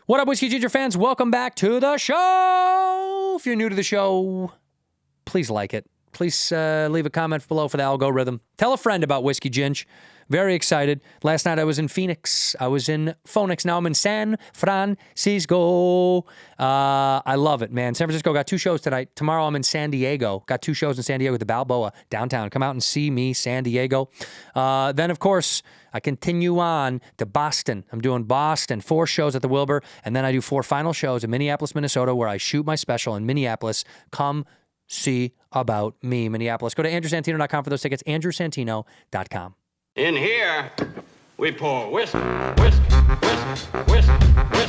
What up, Whiskey Ginger fans? Welcome back to the show. If you're new to the show, please like it. Please leave a comment below for the algorithm. Tell a friend about Whiskey Ginge. Very excited. Last night I was in Phoenix. I was in Phoenix. Now I'm in San Francisco. I love it, man. San Francisco got 2 shows tonight. Tomorrow I'm in San Diego. Got 2 shows in San Diego at the Balboa downtown. Come out and see me, San Diego. Then, of course, I continue on to Boston. I'm doing Boston, 4 shows at the Wilbur, and then I do 4 final shows in Minneapolis, Minnesota, where I shoot my special in Minneapolis. Come see about me, Minneapolis. Go to andrewsantino.com for those tickets, andrewsantino.com. In here, we pour whisk, whisk, whisk, whisk, whisk.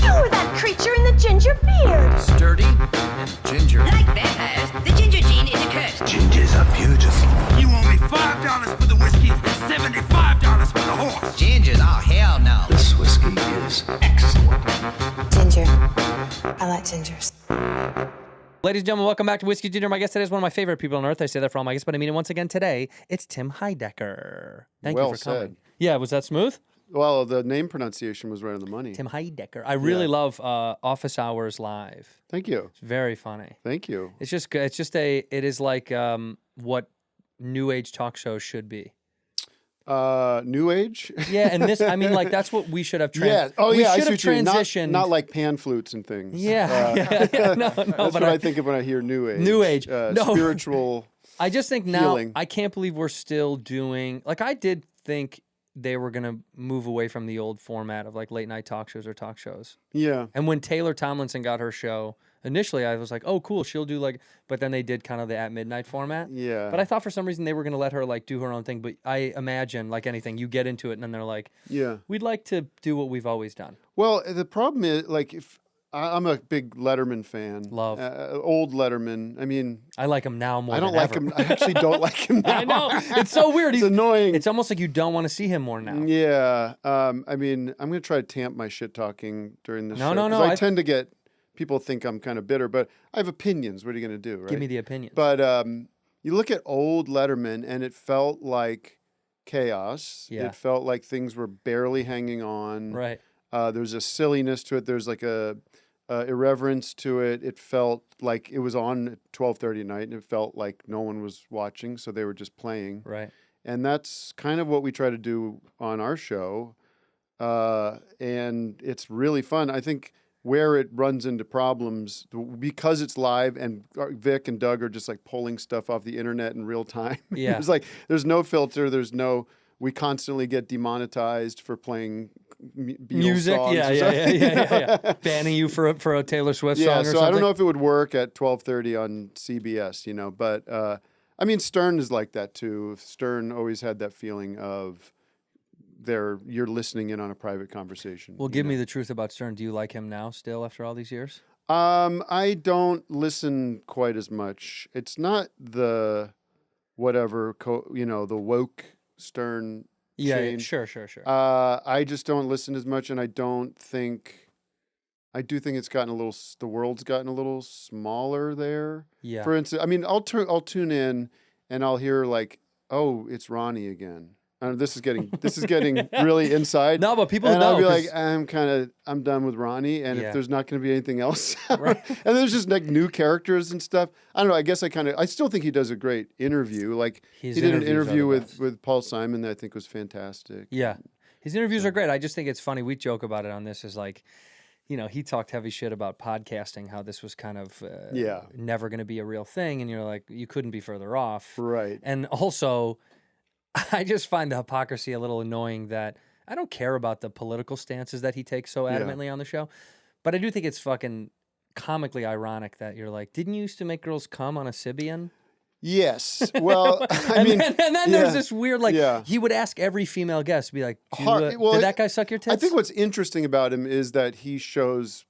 You were that creature in the ginger beard. Sturdy and ginger. Like vampires, the ginger gene is a curse. Gingers are beautiful. You owe me $5 for the whiskey and $75 for the horse. Gingers? Oh, hell no. This whiskey is excellent. Ginger. I like gingers. Ladies and gentlemen, welcome back to Whiskey Ginger. My guest today is one of my favorite people on earth. I say that for all my guests, but I mean it once again today. It's Tim Heidecker. Thank you for coming. Said. Yeah, was that smooth? Well, the name pronunciation was right on the money. Tim Heidecker. I really love Office Hours Live. Thank you. It's very funny. Thank you. It's just good. It is like what New Age talk shows should be. New Age? Yeah, and this, I mean, like, that's what we should have Yeah. Oh, yeah. I We see should what you mean. have transitioned. Not like pan flutes and things. Yeah. No, That's but what I think of when I hear New Age. New Age. No. Spiritual. I just think now, healing. I can't believe we're still doing, like, I did think they were going to move away from the old format of, like, late night talk shows or talk shows. Yeah. And when Taylor Tomlinson got her show, initially I was like, oh, cool, she'll do like, but then they did kind of the at midnight format. Yeah. But I thought for some reason they were going to let her like do her own thing. But I imagine, like anything, you get into it and then they're like, Yeah. we'd like to do what we've always done. Well, the problem is, like, if I'm a big Letterman fan. Love. Old Letterman. I mean, I like him now more I don't than like ever. him. I actually don't like him now. I know. It's so weird. It's annoying. It's almost like you don't want to see him more now. Yeah. I mean, I'm going to try to tamp my shit talking during this show. No. 'Cause I tend to get, people think I'm kind of bitter, but I have opinions. What are you going to do, right? Give me the opinion. But you look at old Letterman, and it felt like chaos. Yeah. It felt like things were barely hanging on. Right. There's a silliness to it. There's like a irreverence to it. It felt like it was on at 12:30 at night, and it felt like no one was watching, so they were just playing. Right. And that's kind of what we try to do on our show. And it's really fun. I think where it runs into problems, because it's live and Vic and Doug are just like pulling stuff off the internet in real time. Yeah. It's like, there's no filter. We constantly get demonetized for playing Beatles Music, songs. yeah. Banning you for a Taylor Swift song or Yeah, something. so I don't know if it would work at 12:30 on CBS, but I mean, Stern is like that too. Stern always had that feeling of you're listening in on a private conversation. Well, give me the truth about Stern. Do you like him now still after all these years? I don't listen quite as much. It's not the whatever, the woke Stern chain. Sure. I just don't listen as much, and I do think it's gotten the world's gotten a little smaller there. Yeah. For instance, I mean, I'll tune in and I'll hear like, oh, it's Ronnie again. This is getting really inside. No, but people and know. I'll be like, I'm done with Ronnie, and Yeah. if there's not going to be anything else, Right. and there's just like new characters and stuff. I don't know. I guess I still think he does a great interview. Like His he did an interviews are interview the with best. Paul Simon that I think was fantastic. Yeah. His interviews are great. I just think it's funny. We joke about it on this is like, he talked heavy shit about podcasting, how this was kind of never going to be a real thing. And you're like, you couldn't be further off. Right. And also, I just find the hypocrisy a little annoying that I don't care about the political stances that he takes so adamantly on the show. But I do think it's fucking comically ironic that you're like, didn't you used to make girls come on a Sybian? Yes. Well, And then there's this weird, like, Yeah. he would ask every female guest, be like, Well, did that guy suck your tits? I think what's interesting about him is that he shows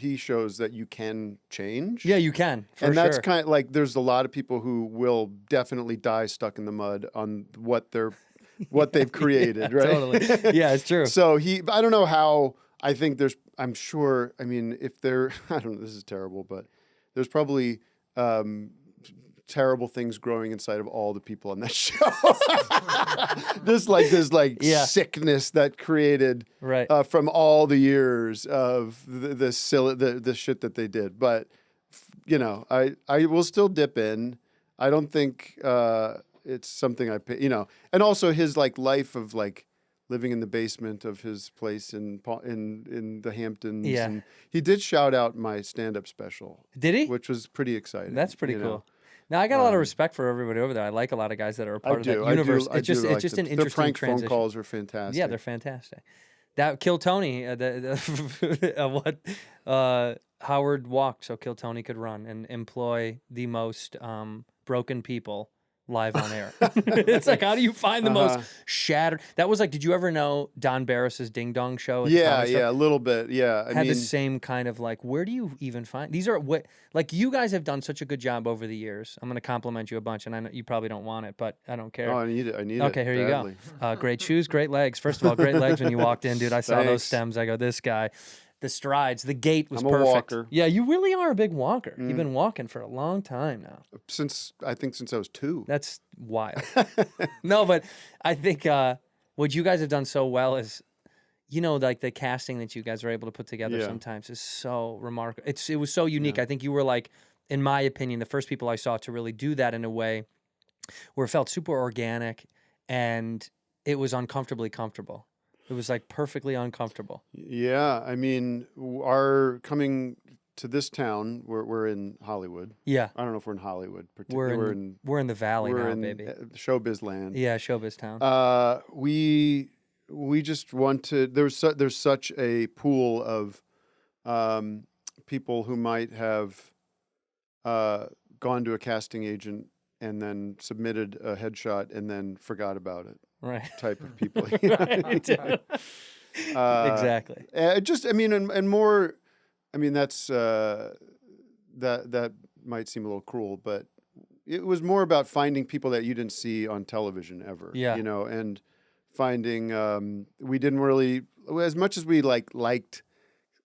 that you can change. Yeah, you can. And that's sure. kind of like, there's a lot of people who will definitely die stuck in the mud on what they've created, right? Totally. Yeah, it's true. So I don't know how, I'm sure, I mean, I don't know, this is terrible, but there's probably terrible things growing inside of all the people on that show. this sickness that created from all the years of the shit that they did. But I will still dip in. I don't think it's something I pay, and also his life of living in the basement of his place in the Hamptons. Yeah. And he did shout out my stand-up special. Did he? Which was pretty exciting. That's pretty cool. Now, I got a lot of respect for everybody over there. I like a lot of guys that are a part of that I universe. do. It's just an interesting their prank transition. phone calls are fantastic. Yeah, they're fantastic. That Kill Tony, Howard walked so Kill Tony could run and employ the most broken people live on air. It's like, how do you find the most shattered? That was did you ever know Don Barris's Ding Dong show? Yeah, a little bit. Yeah, I mean, the same kind of where do you even find these? Are what you guys have done such a good job over the years. I'm going to compliment you a bunch, and I know you probably don't want it, but I don't care. Oh, I need it. Okay, here badly. You go. Great shoes, great legs. First of all, great legs when you walked in, dude. I saw those stems. I go, this guy. The strides, the gait was perfect. I'm a walker. Yeah, you really are a big walker. You've been walking for a long time now. Since I was 2. That's wild. No, but I think what you guys have done so well is, the casting that you guys are able to put together sometimes is so remarkable. It was so unique. I think you were in my opinion, the first people I saw to really do that in a way where it felt super organic and it was uncomfortably comfortable. It was perfectly uncomfortable. Yeah, I mean, our coming to this town, we're in Hollywood. Yeah, I don't know if we're in Hollywood. We're in the valley now, baby. Showbiz land. Yeah, showbiz town. We just want to. There's such a pool of people who might have gone to a casting agent and then submitted a headshot and then forgot about it. Right. Type of people. Exactly. And more. I mean, that's that might seem a little cruel, but it was more about finding people that you didn't see on television ever. Yeah. And finding we didn't really, as much as we liked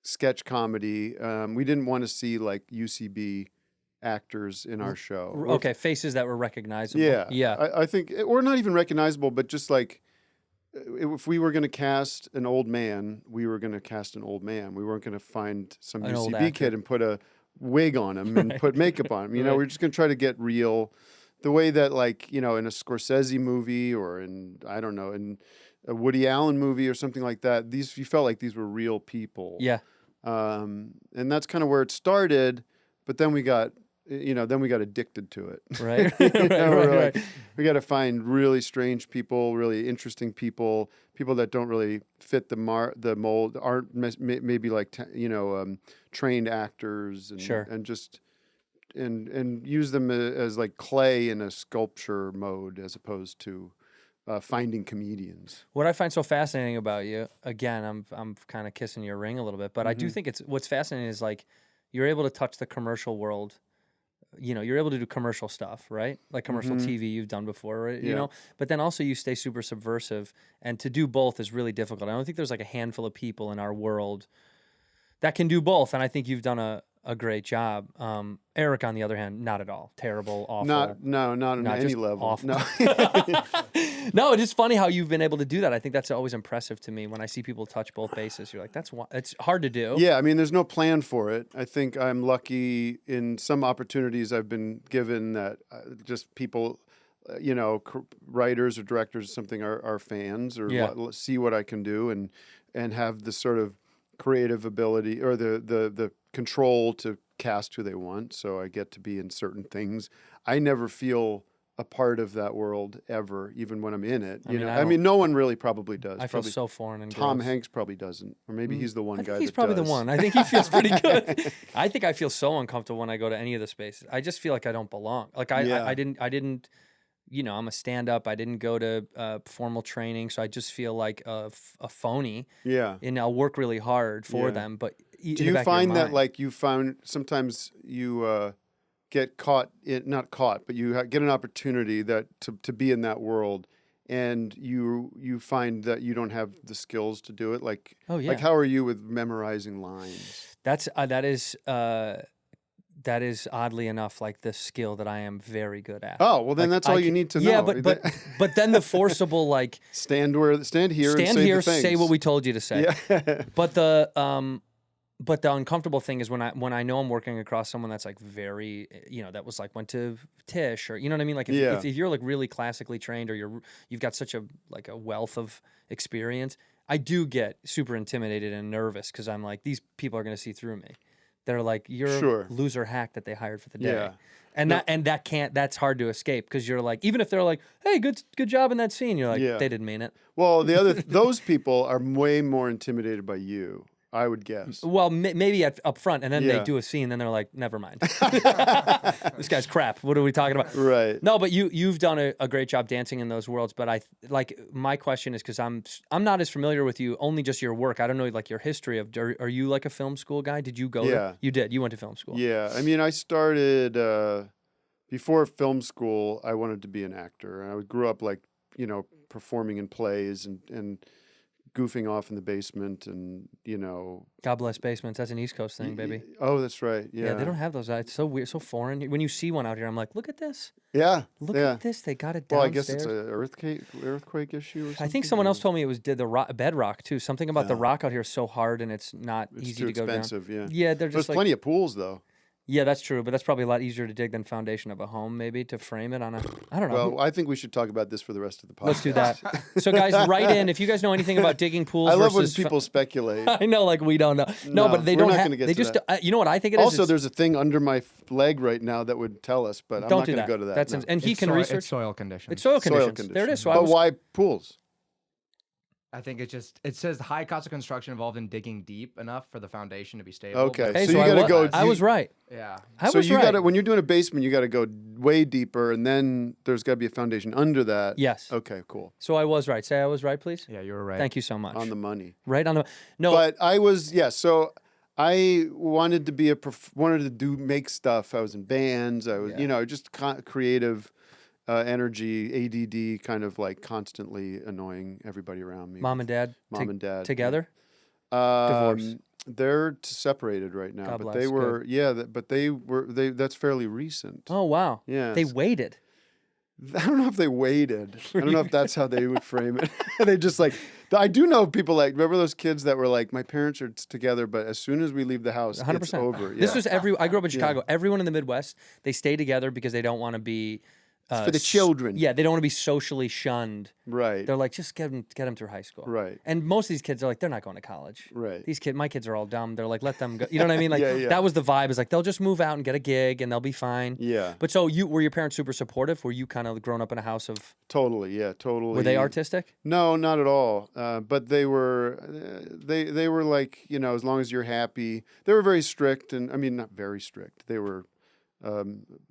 sketch comedy, we didn't want to see UCB actors in our show. Okay, faces that were recognizable. Yeah. I think, or not even recognizable, but just if we were going to cast an old man, we were going to cast an old man. We weren't going to find some UCB kid and put a wig on him and put makeup on him. We're just going to try to get real, the way that in a Scorsese movie or in a Woody Allen movie or something like that, you felt like these were real people. Yeah. And that's kind of where it started, but then we got addicted to it. Right. Right. We got to find really strange people, really interesting people that don't really fit the mold, aren't maybe trained actors, and sure. and just and use them as clay in a sculpture mode as opposed to finding comedians. What I find so fascinating about you, again, I'm kind of kissing your ring a little bit, but I do think what's fascinating is you're able to touch the commercial world. You're able to do commercial stuff, right? Like commercial TV you've done before, right? But then also you stay super subversive, and to do both is really difficult. I don't think there's a handful of people in our world that can do both, and I think you've done a great job. Eric, on the other hand, not at all. Terrible, awful. Not on any level. Awful. No. No, it's just funny how you've been able to do that. I think that's always impressive to me when I see people touch both bases. You're like, it's hard to do. Yeah, I mean, there's no plan for it. I think I'm lucky in some opportunities I've been given that just people, writers or directors or something are fans or see what I can do and have this sort of creative ability or the control to cast who they want. So I get to be in certain things. I never feel a part of that world ever, even when I'm in it. I mean, no one really probably does. I feel so foreign and Tom gross. Hanks probably doesn't, or maybe he's the one guy. He's that probably does. the one. I think he feels pretty good. I think I feel so uncomfortable when I go to any of the spaces. I just feel like I don't belong. I didn't. I'm a stand-up. I didn't go to formal training, so I just feel like a phony. Yeah. And I'll work really hard for them, but do you find that you found sometimes you get caught, not caught, but you get an opportunity that to be in that world, and you find that you don't have the skills to do it? Like how are you with memorizing lines? That is that is oddly enough like the skill that I am very good at. Oh, well, then Like, that's all you need to know. Yeah, but then the forcible like stand here, and stand say here, the things. say what we told you to say. Yeah. But the uncomfortable thing is when I know I'm working across someone that's like very, that was like went to Tisch, or you know what I mean? Like if you're like really classically trained, or you've got such a wealth of experience, I do get super intimidated and nervous because I'm like, these people are going to see through me. They're like, you're a loser hack that they hired for the day. Yeah. And that's hard to escape because you're like, even if they're like, hey, good job in that scene, you're like, Yeah. they didn't mean it. Well, those people are way more intimidated by you, I would guess. Well, maybe up front, and then they do a scene, and they're like, never mind. This guy's crap. What are we talking about? Right. No, but you've done a great job dancing in those worlds. But my question is, because I'm not as familiar with you, only just your work. I don't know like your history of. Are you like a film school guy? Did you go? Yeah. You did. You went to film school. Yeah. I mean, I started before film school. I wanted to be an actor, and I grew up like performing in plays and goofing off in the basement, and God bless basements. That's an East Coast thing, baby. Oh, that's right. Yeah. They don't have those. It's so weird, so foreign. When you see one out here, I'm like, look at this. Yeah. Look at this. They got it downstairs. Well, I guess it's an earthquake issue or something. I think someone else told me it was the bedrock too. Something about the rock out here is so hard and it's not easy to go down. It's too expensive. Yeah, they're just There's plenty of pools though. Yeah, that's true, but that's probably a lot easier to dig than foundation of a home, maybe, to frame it on I don't know. Well, I think we should talk about this for the rest of the podcast. Let's do that. So, guys, write in if you guys know anything about digging pools. I love when versus people speculate. I know, like we don't know. No, but they we're don't not have. gonna get They to just. that. You know what I think it is? Also, It's- there's a thing under my leg right now that would tell us, but I'm don't not do going to that. go to that. That's no. and he It's can research. It's soil conditions. It's soil Soil conditions. There it is. So But why pools? I think it says high cost of construction involved in digging deep enough for the foundation to be stable. Okay, but- Hey, so you I gotta wa- go- I was right. Yeah. So you got to when you're doing a basement, you got to go way deeper, and then there's got to be a foundation under that. Yes. Okay, cool. So I was right. Say I was right, please. Yeah, you were right. Thank you so much. On the money. Right on the. No. But I was So I wanted to be wanted to make stuff. I was in bands. I was just creative. Energy, ADD, kind of like constantly annoying everybody around me. Mom and dad. and dad together. Divorce. They're separated right now, God but bless, they were but they were that's fairly recent. Oh wow. Yeah. They waited. I don't know if they waited. I don't know if that's how they would frame it. They just like I do know people like remember those kids that were like my parents are together, but as soon as we leave the house, 100%. it's over. Yeah. This was I grew up in Chicago. Everyone in the Midwest, they stay together because they don't want to be for the children. Yeah, they don't want to be socially shunned. Right. They're like, just get them through high school. Right. And most of these kids are like, they're not going to college. Right. My kids are all dumb. They're like, let them go. You know what I mean? Like Yeah. that was the vibe. Is like they'll just move out and get a gig and they'll be fine. Yeah. But so were your parents super supportive? Were you kind of grown up in a house of? Totally. Yeah. Totally. Were they artistic? No, not at all. But they were. They were like as long as you're happy. They were very strict, and I mean not very strict. They were.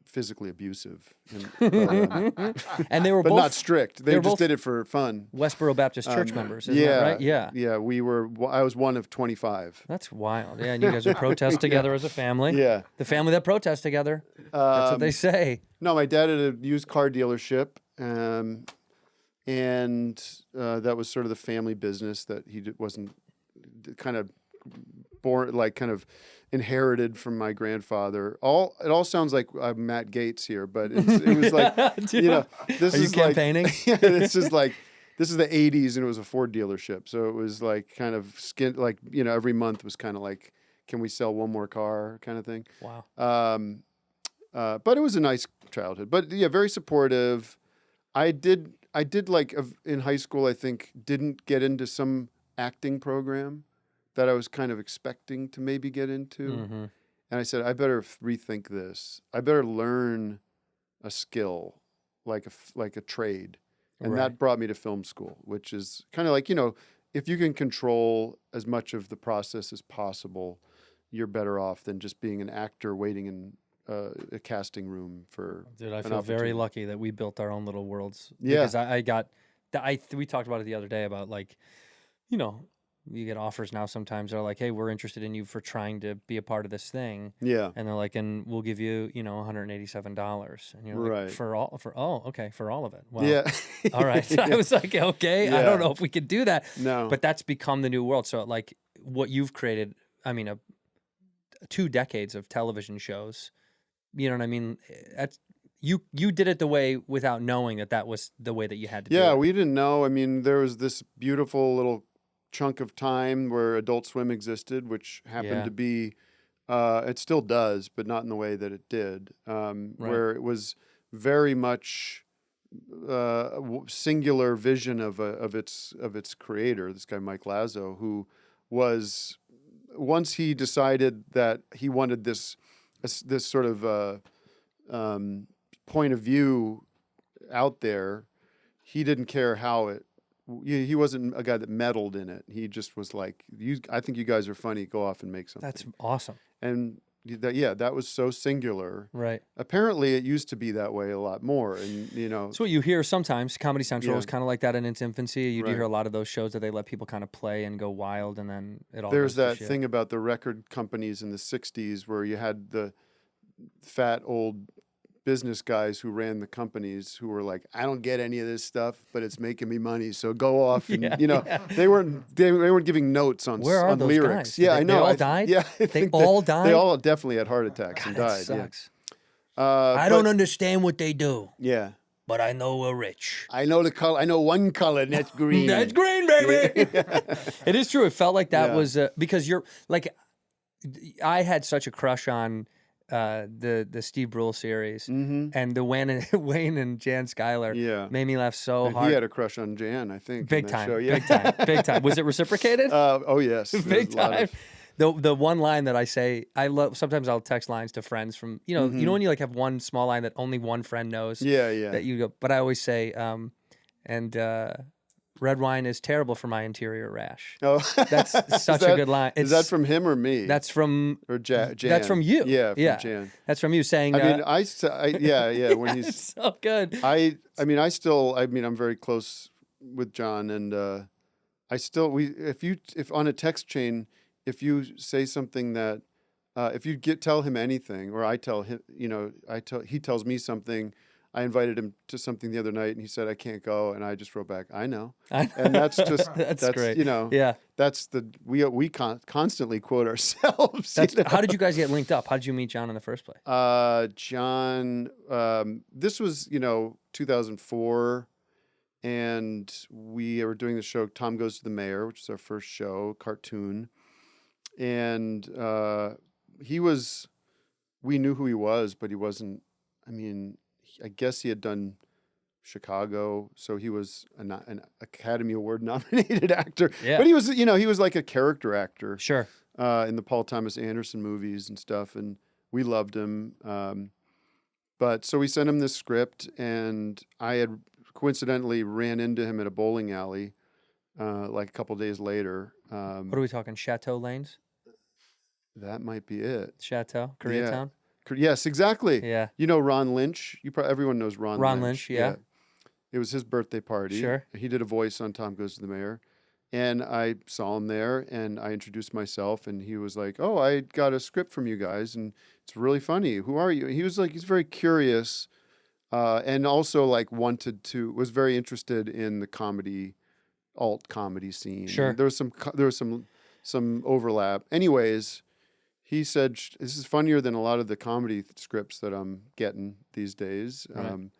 Physically abusive, And they were but both not strict. They were just both did it for fun. Westboro Baptist Church members. Isn't that right? Yeah. Yeah. We were. I was one of 25. That's wild. Yeah, and you guys would protest together as a family. Yeah. The family that protests together. That's what they say. No, my dad had a used car dealership, and that was sort of the family business that wasn't kind of born like kind of inherited from my grandfather. It all sounds like I'm Matt Gaetz here, but it was like this Are you is campaigning? Like, yeah, this is the 80s, and it was a Ford dealership, so it was like kind of every month was kind of like, can we sell one more car kind of thing. Wow. But it was a nice childhood. But yeah, very supportive. I did like in high school, I think, didn't get into some acting program that I was kind of expecting to maybe get into. Mm-hmm. And I said, I better rethink this. I better learn a skill, like a trade. And that brought me to film school, which is kind of like, if you can control as much of the process as possible, you're better off than just being an actor waiting in a casting room for. Dude, I an feel very opportunity. lucky that we built our own little worlds. Yeah. Because we talked about it the other day about like, you get offers now sometimes they're like, hey, we're interested in you for trying to be a part of this thing. Yeah. And they're like, and we'll give you, $187. And you're like, Right. for all of it. Well, Yeah. all right. I was like, okay, I Yeah. don't know if we could do that. No. But that's become the new world. So like what you've created, I mean, 2 decades of television shows You know what I mean? That's you did it the way without knowing that was the way that you had to do Yeah, it. we didn't know. I mean, there was this beautiful little chunk of time where Adult Swim existed, which happened Yeah. to be, it still does, but not in the way that it did, where it was very much singular vision of its creator, this guy Mike Lazo, who was, once he decided that he wanted this sort of point of view out there, he didn't care how it. He wasn't a guy that meddled in it. He just was like, I think you guys are funny. Go off and make something. That's awesome. And that was so singular. Right. Apparently, it used to be that way a lot more. And It's what you hear sometimes. Comedy Central Yeah. is kind of like that in its infancy. You do Right. hear a lot of those shows that they let people kind of play and go wild, and then it all. there's goes to that shit. thing about the record companies in the '60s where you had the fat old business guys who ran the companies who were like, I don't get any of this stuff, but it's making me money, so go off. And they weren't giving notes on Where are on those lyrics. guys? Yeah, They- I know. they all I died? Yeah, I They think all They died? all definitely had heart attacks and That died. sucks. Yeah. I don't understand what they do, Yeah. but I know we're rich. I know the color. I know one color, and that's green. That's green, baby. It is true. It felt like that Yeah. was because you're like, I had such a crush on the Steve Brule series, and the Wayne and Jan Schuyler. Yeah. made me laugh so And hard. he had a crush on Jan, I think. Big in that time, show. Yeah. big time, big time. Was it reciprocated? Oh yes. There's Big a lot time. of- The one line that I say, I love. Sometimes I'll text lines to friends from you know when you like have one small line that only one friend knows. Yeah, yeah. That you go, but I always say, red wine is terrible for my interior rash. Oh, That's such a good line. Is that from him or me? That's from or Jan? That's from you. Yeah, from Jan. That's from you saying. I mean, yeah. When he's so good. I'm very close with John, and if on a text chain, if you say something that, if you tell him anything, or I tell him, he tells me something. I invited him to something the other night, and he said I can't go, and I just wrote back, I know, and that's just that's great. Yeah, that's we constantly quote ourselves. How did you guys get linked up? How did you meet John in the first place? John, this was 2004, and we were doing the show Tom Goes to the Mayor, which is our first show, cartoon, and we knew who he was, but he wasn't. I mean, I guess he had done Chicago, so he was an Academy Award nominated actor. Yeah. But he was like a character actor. Sure. In the Paul Thomas Anderson movies and stuff, and we loved him. But so we sent him this script, and I had coincidentally ran into him at a bowling alley, like a couple days later. What are we talking? Chateau Lanes? That might be it. Chateau? Koreatown? Yes, exactly. Yeah. You know Ron Lynch? Everyone knows Ron Lynch, yeah. It was his birthday party. Sure. He did a voice on Tom Goes to the Mayor. And I saw him there, and I introduced myself, and he was like, oh, I got a script from you guys, and it's really funny. Who are you? He was like, he's very curious, and also like was very interested in the alt comedy scene. Sure. There was some overlap. Anyways, he said, this is funnier than a lot of the comedy scripts that I'm getting these days. Right.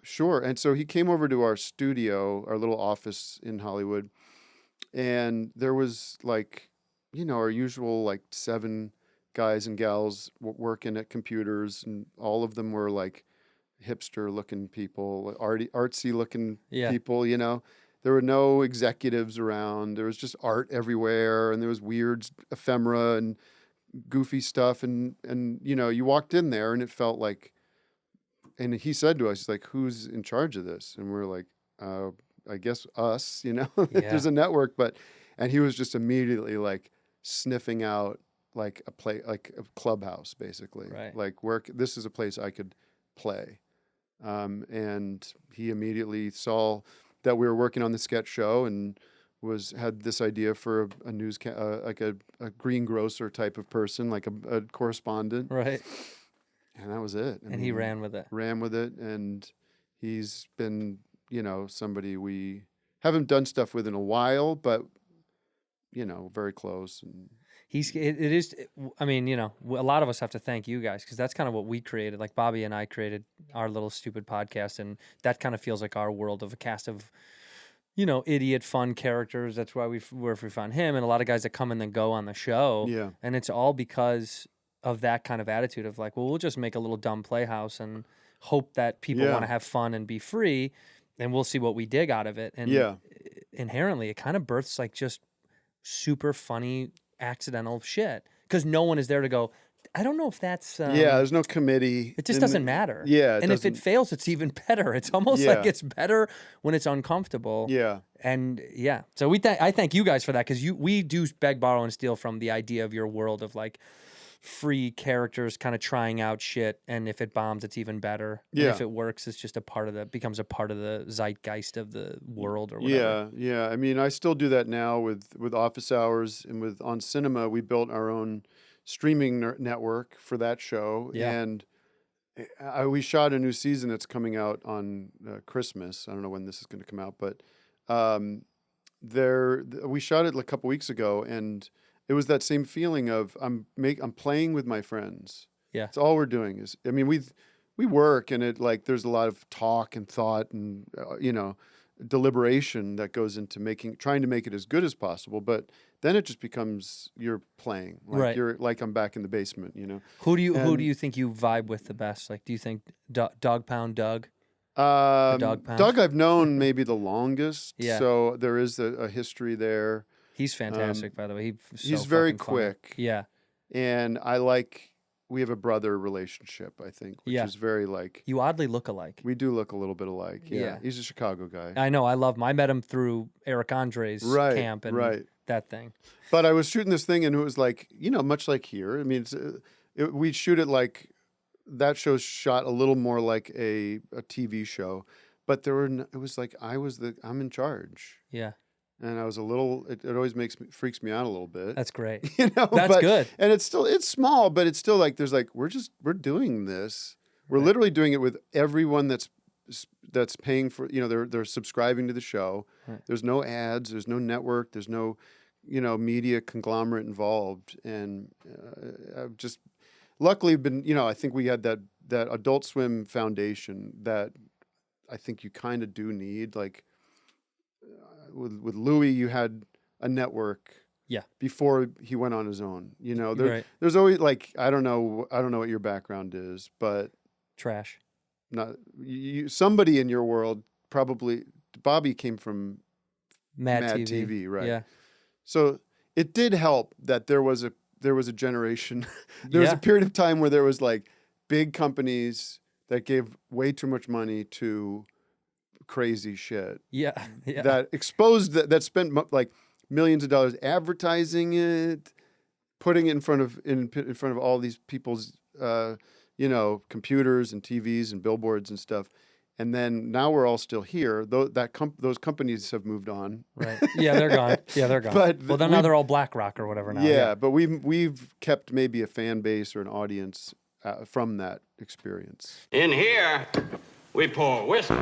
Sure. And so he came over to our studio, our little office in Hollywood, and there was like, our usual like 7 guys and gals working at computers, and all of them were like hipster looking people, artsy looking people, There were no executives around. There was just art everywhere, and there was weird ephemera and goofy stuff, and you walked in there, and it felt like. And he said to us, he's like, "Who's in charge of this?" And we're like, "I guess us." There's a network, and he was just immediately like sniffing out like a clubhouse, basically, right. like this is a place I could play, and he immediately saw that we were working on the sketch show and had this idea for a news like a greengrocer type of person, like a correspondent, right? And that was it. And he ran with it. And he's been somebody we haven't done stuff with in a while, but very close. And it is. I mean, a lot of us have to thank you guys because that's kind of what we created. Like Bobby and I created our little stupid podcast, and that kind of feels like our world of a cast of, idiot fun characters. That's why we found him and a lot of guys that come and then go on the show. Yeah. And it's all because of that kind of attitude of like, well, we'll just make a little dumb playhouse and hope that people want to have fun and be free, and we'll see what we dig out of it. And inherently, it kind of births like just super funny accidental shit because no one is there to go, I don't know if that's there's no committee. It just doesn't matter. And if it fails, it's even better. It's almost like it's better when it's uncomfortable. And so I thank you guys for that because we do beg, borrow, and steal from the idea of your world of like free characters kind of trying out shit, and if it bombs, it's even better. And if it works, it's just becomes a part of the zeitgeist of the world or whatever. Yeah. I mean, I still do that now with Office Hours and on Cinema. We built our own streaming network for that show, and we shot a new season that's coming out on Christmas. I don't know when this is going to come out, but we shot it a couple weeks ago, and it was that same feeling of I'm playing with my friends. Yeah, it's all we're doing is. I mean, we work, and it like there's a lot of talk and thought and deliberation that goes into trying to make it as good as possible. But then it just becomes you're playing, like you're like I'm back in the basement. Who do you think you vibe with the best? Like, do you think Dog Pound Doug? Dog Pound? Doug I've known maybe the longest. Yeah. So there is a history there. He's fantastic, by the way. He's very quick. Funny. Yeah. And we have a brother relationship, I think, which is very like... You oddly look alike. We do look a little bit alike, yeah. He's a Chicago guy. I know, I met him through Eric Andre's camp and that thing. But I was shooting this thing and it was like, much like here. I mean, we'd shoot it like... That show's shot a little more like a TV show. But it was like I'm in charge. Yeah. And I was a little. It always freaks me out a little bit. That's great. That's good. And it's small, but it's still like there's like we're doing this. We're literally doing it with everyone that's paying for. They're subscribing to the show. Right. There's no ads. There's no network. There's no, media conglomerate involved. And I've just luckily been. I think we had that Adult Swim foundation that I think you kind of do need like. With Louis, you had a network. Yeah. Before he went on his own, there's always like I don't know what your background is, but trash. Not somebody in your world probably. Bobby came from Mad TV, right? Yeah. So it did help that there was a generation. There was a period of time where there was like big companies that gave way too much money to crazy shit. Yeah. That exposed that spent like millions of dollars advertising it, putting it in front of all these people's computers and TVs and billboards and stuff. And then now we're all still here. Those companies have moved on. Right. Yeah, they're gone. But now they're all BlackRock or whatever now. Yeah, but we've kept maybe a fan base or an audience from that experience. In here, we pour whiskey.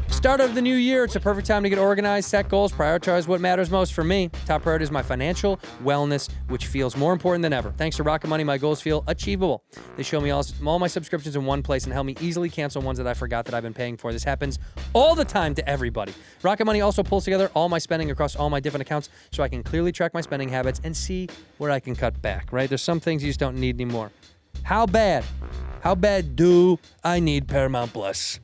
Start of the new year. It's a perfect time to get organized, set goals, prioritize what matters most for me. Top priority is my financial wellness, which feels more important than ever. Thanks to Rocket Money, my goals feel achievable. They show me all my subscriptions in one place and help me easily cancel ones that I forgot that I've been paying for. This happens all the time to everybody. Rocket Money also pulls together all my spending across all my different accounts so I can clearly track my spending habits and see where I can cut back, right? There's some things you just don't need anymore. How bad do I need Paramount Plus?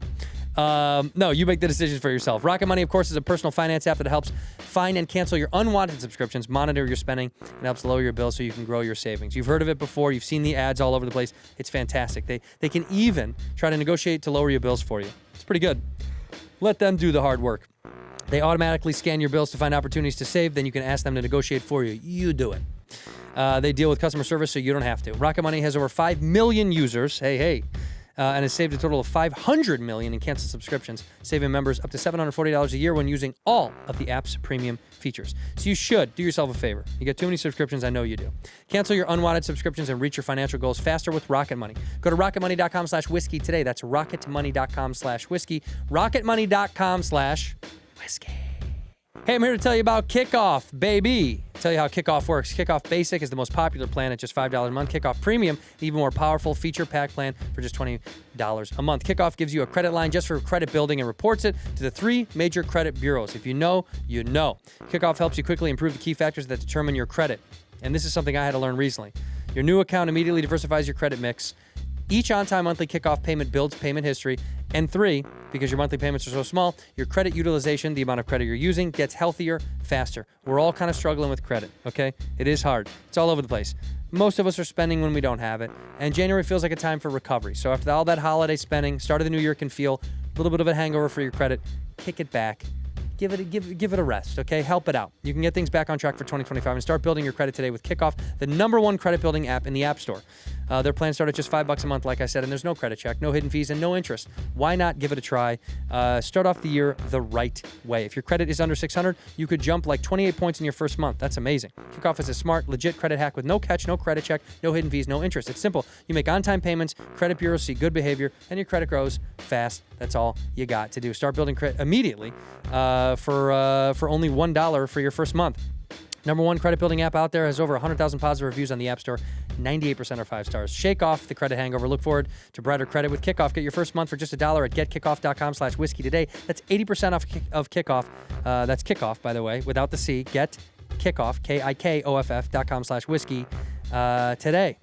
No, you make the decisions for yourself. Rocket Money, of course, is a personal finance app that helps find and cancel your unwanted subscriptions, monitor your spending, and helps lower your bills so you can grow your savings. You've heard of it before. You've seen the ads all over the place. It's fantastic. They can even try to negotiate to lower your bills for you. It's pretty good. Let them do the hard work. They automatically scan your bills to find opportunities to save. Then you can ask them to negotiate for you. You do it. They deal with customer service so you don't have to. Rocket Money has over 5 million users. Hey. And has saved a total of $500 million in canceled subscriptions, saving members up to $740 a year when using all of the app's premium features. So you should do yourself a favor. You get too many subscriptions, I know you do. Cancel your unwanted subscriptions and reach your financial goals faster with Rocket Money. Go to rocketmoney.com/whiskey today. That's rocketmoney.com/whiskey. rocketmoney.com/whiskey. Hey, I'm here to tell you about Kickoff, baby. tell you how Kickoff works. Kickoff Basic is the most popular plan at just $5 a month. Kickoff Premium, even more powerful feature-packed plan for just $20 a month. Kickoff gives you a credit line just for credit building and reports it to the 3 major credit bureaus. If you know, you know. Kickoff helps you quickly improve the key factors that determine your credit. And this is something I had to learn recently. Your new account immediately diversifies your credit mix. Each on-time monthly Kickoff payment builds payment history. And 3, because your monthly payments are so small, your credit utilization, the amount of credit you're using, gets healthier faster. We're all kind of struggling with credit, okay? It is hard. It's all over the place. Most of us are spending when we don't have it. And January feels like a time for recovery. So after all that holiday spending, start of the new year can feel a little bit of a hangover for your credit. Kick it back. Give it a rest, okay? Help it out. You can get things back on track for 2025 and start building your credit today with Kickoff, the #1 credit building app in the App Store. Their plans start at just $5 a month, like I said, and there's no credit check, no hidden fees, and no interest. Why not give it a try? Start off the year the right way. If your credit is under 600, you could jump like 28 points in your first month. That's amazing. Kickoff is a smart, legit credit hack with no catch, no credit check, no hidden fees, no interest. It's simple. You make on-time payments, credit bureaus see good behavior, and your credit grows fast. That's all you got to do. Start building credit immediately for only $1 for your first month. #1 credit building app out there, has over 100,000 positive reviews on the App Store. 98% are 5 stars. Shake off the credit hangover. Look forward to brighter credit with Kickoff. Get your first month for just $1 at getkickoff.com/whiskey today. That's 80% off of Kickoff. That's Kickoff, by the way, without the C. Get Kickoff, KIKOFF.com/whiskey today.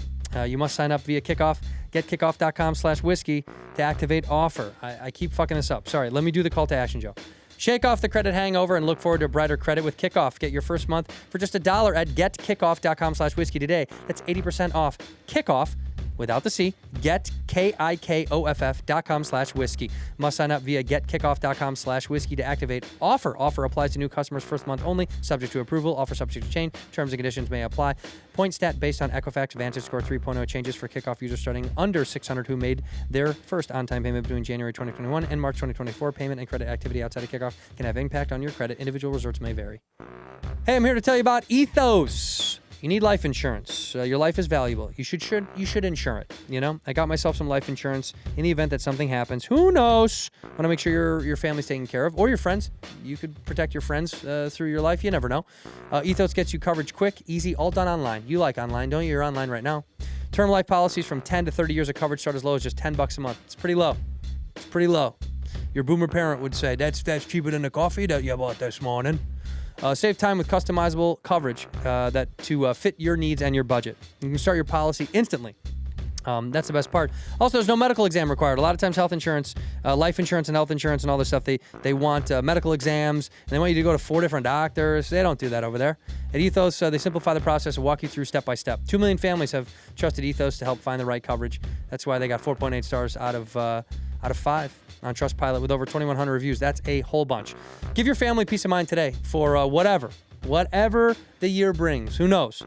You must sign up via Kickoff. Getkickoff.com/whiskey to activate offer. I keep fucking this up. Sorry. Let me do the call to action, Joe. Shake off the credit hangover and look forward to brighter credit with Kickoff. Get your first month for just $1 at getkickoff.com/whiskey today. That's 80% off. Kickoff, without the C. Get KIKOFF.com/whiskey. Must sign up via getkickoff.com/whiskey to activate offer. Offer applies to new customers first month only, subject to approval. Offer subject to change. Terms and conditions may apply. Point stat based on Equifax Vantage Score 3.0 changes for Kickoff users starting under 600 who made their first on-time payment between January 2021 and March 2024. Payment and credit activity outside of Kickoff can have impact on your credit. Individual results may vary. Hey, I'm here to tell you about Ethos. You need life insurance. Your life is valuable. You should insure it. You know, I got myself some life insurance in the event that something happens. Who knows? Want to make sure your family's taken care of, or your friends. You could protect your friends through your life. You never know. Ethos gets you coverage quick, easy, all done online. You like online, don't you? You're online right now. Term life policies from 10 to 30 years of coverage start as low as just $10 a month. It's pretty low. It's pretty low. Your boomer parent would say that's cheaper than the coffee that you bought this morning. Save time with customizable coverage that to fit your needs and your budget. You can start your policy instantly. That's the best part. Also, there's no medical exam required. A lot of times health insurance, life insurance and health insurance and all this stuff, they want medical exams, and they want you to go to 4 different doctors. They don't do that over there. At Ethos, they simplify the process and walk you through step by step. 2 million families have trusted Ethos to help find the right coverage. That's why they got 4.8 stars out of 5 on Trustpilot with over 2,100 reviews. That's a whole bunch. Give your family peace of mind today for whatever the year brings. Who knows?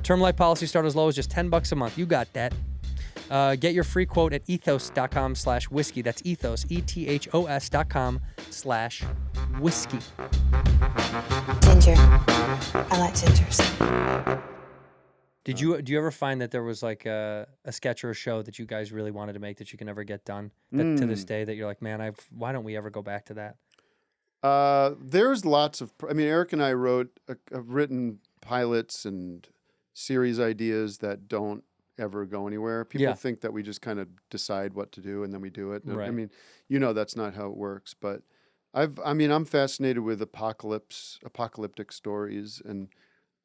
Term life policies start as low as just $10 a month. You got that. Get your free quote at ethos.com/whiskey. That's ethos, ethos.com/whiskey. Ginger. I like gingers. Do you ever find that there was like a sketch or a show that you guys really wanted to make that you can never get done? That to this day that you're like, man, why don't we ever go back to that? There's lots of. I mean, Eric and I have written pilots and series ideas that don't ever go anywhere. People think that we just kind of decide what to do and then we do it. Right. I mean, that's not how it works. But I'm fascinated with apocalyptic stories, and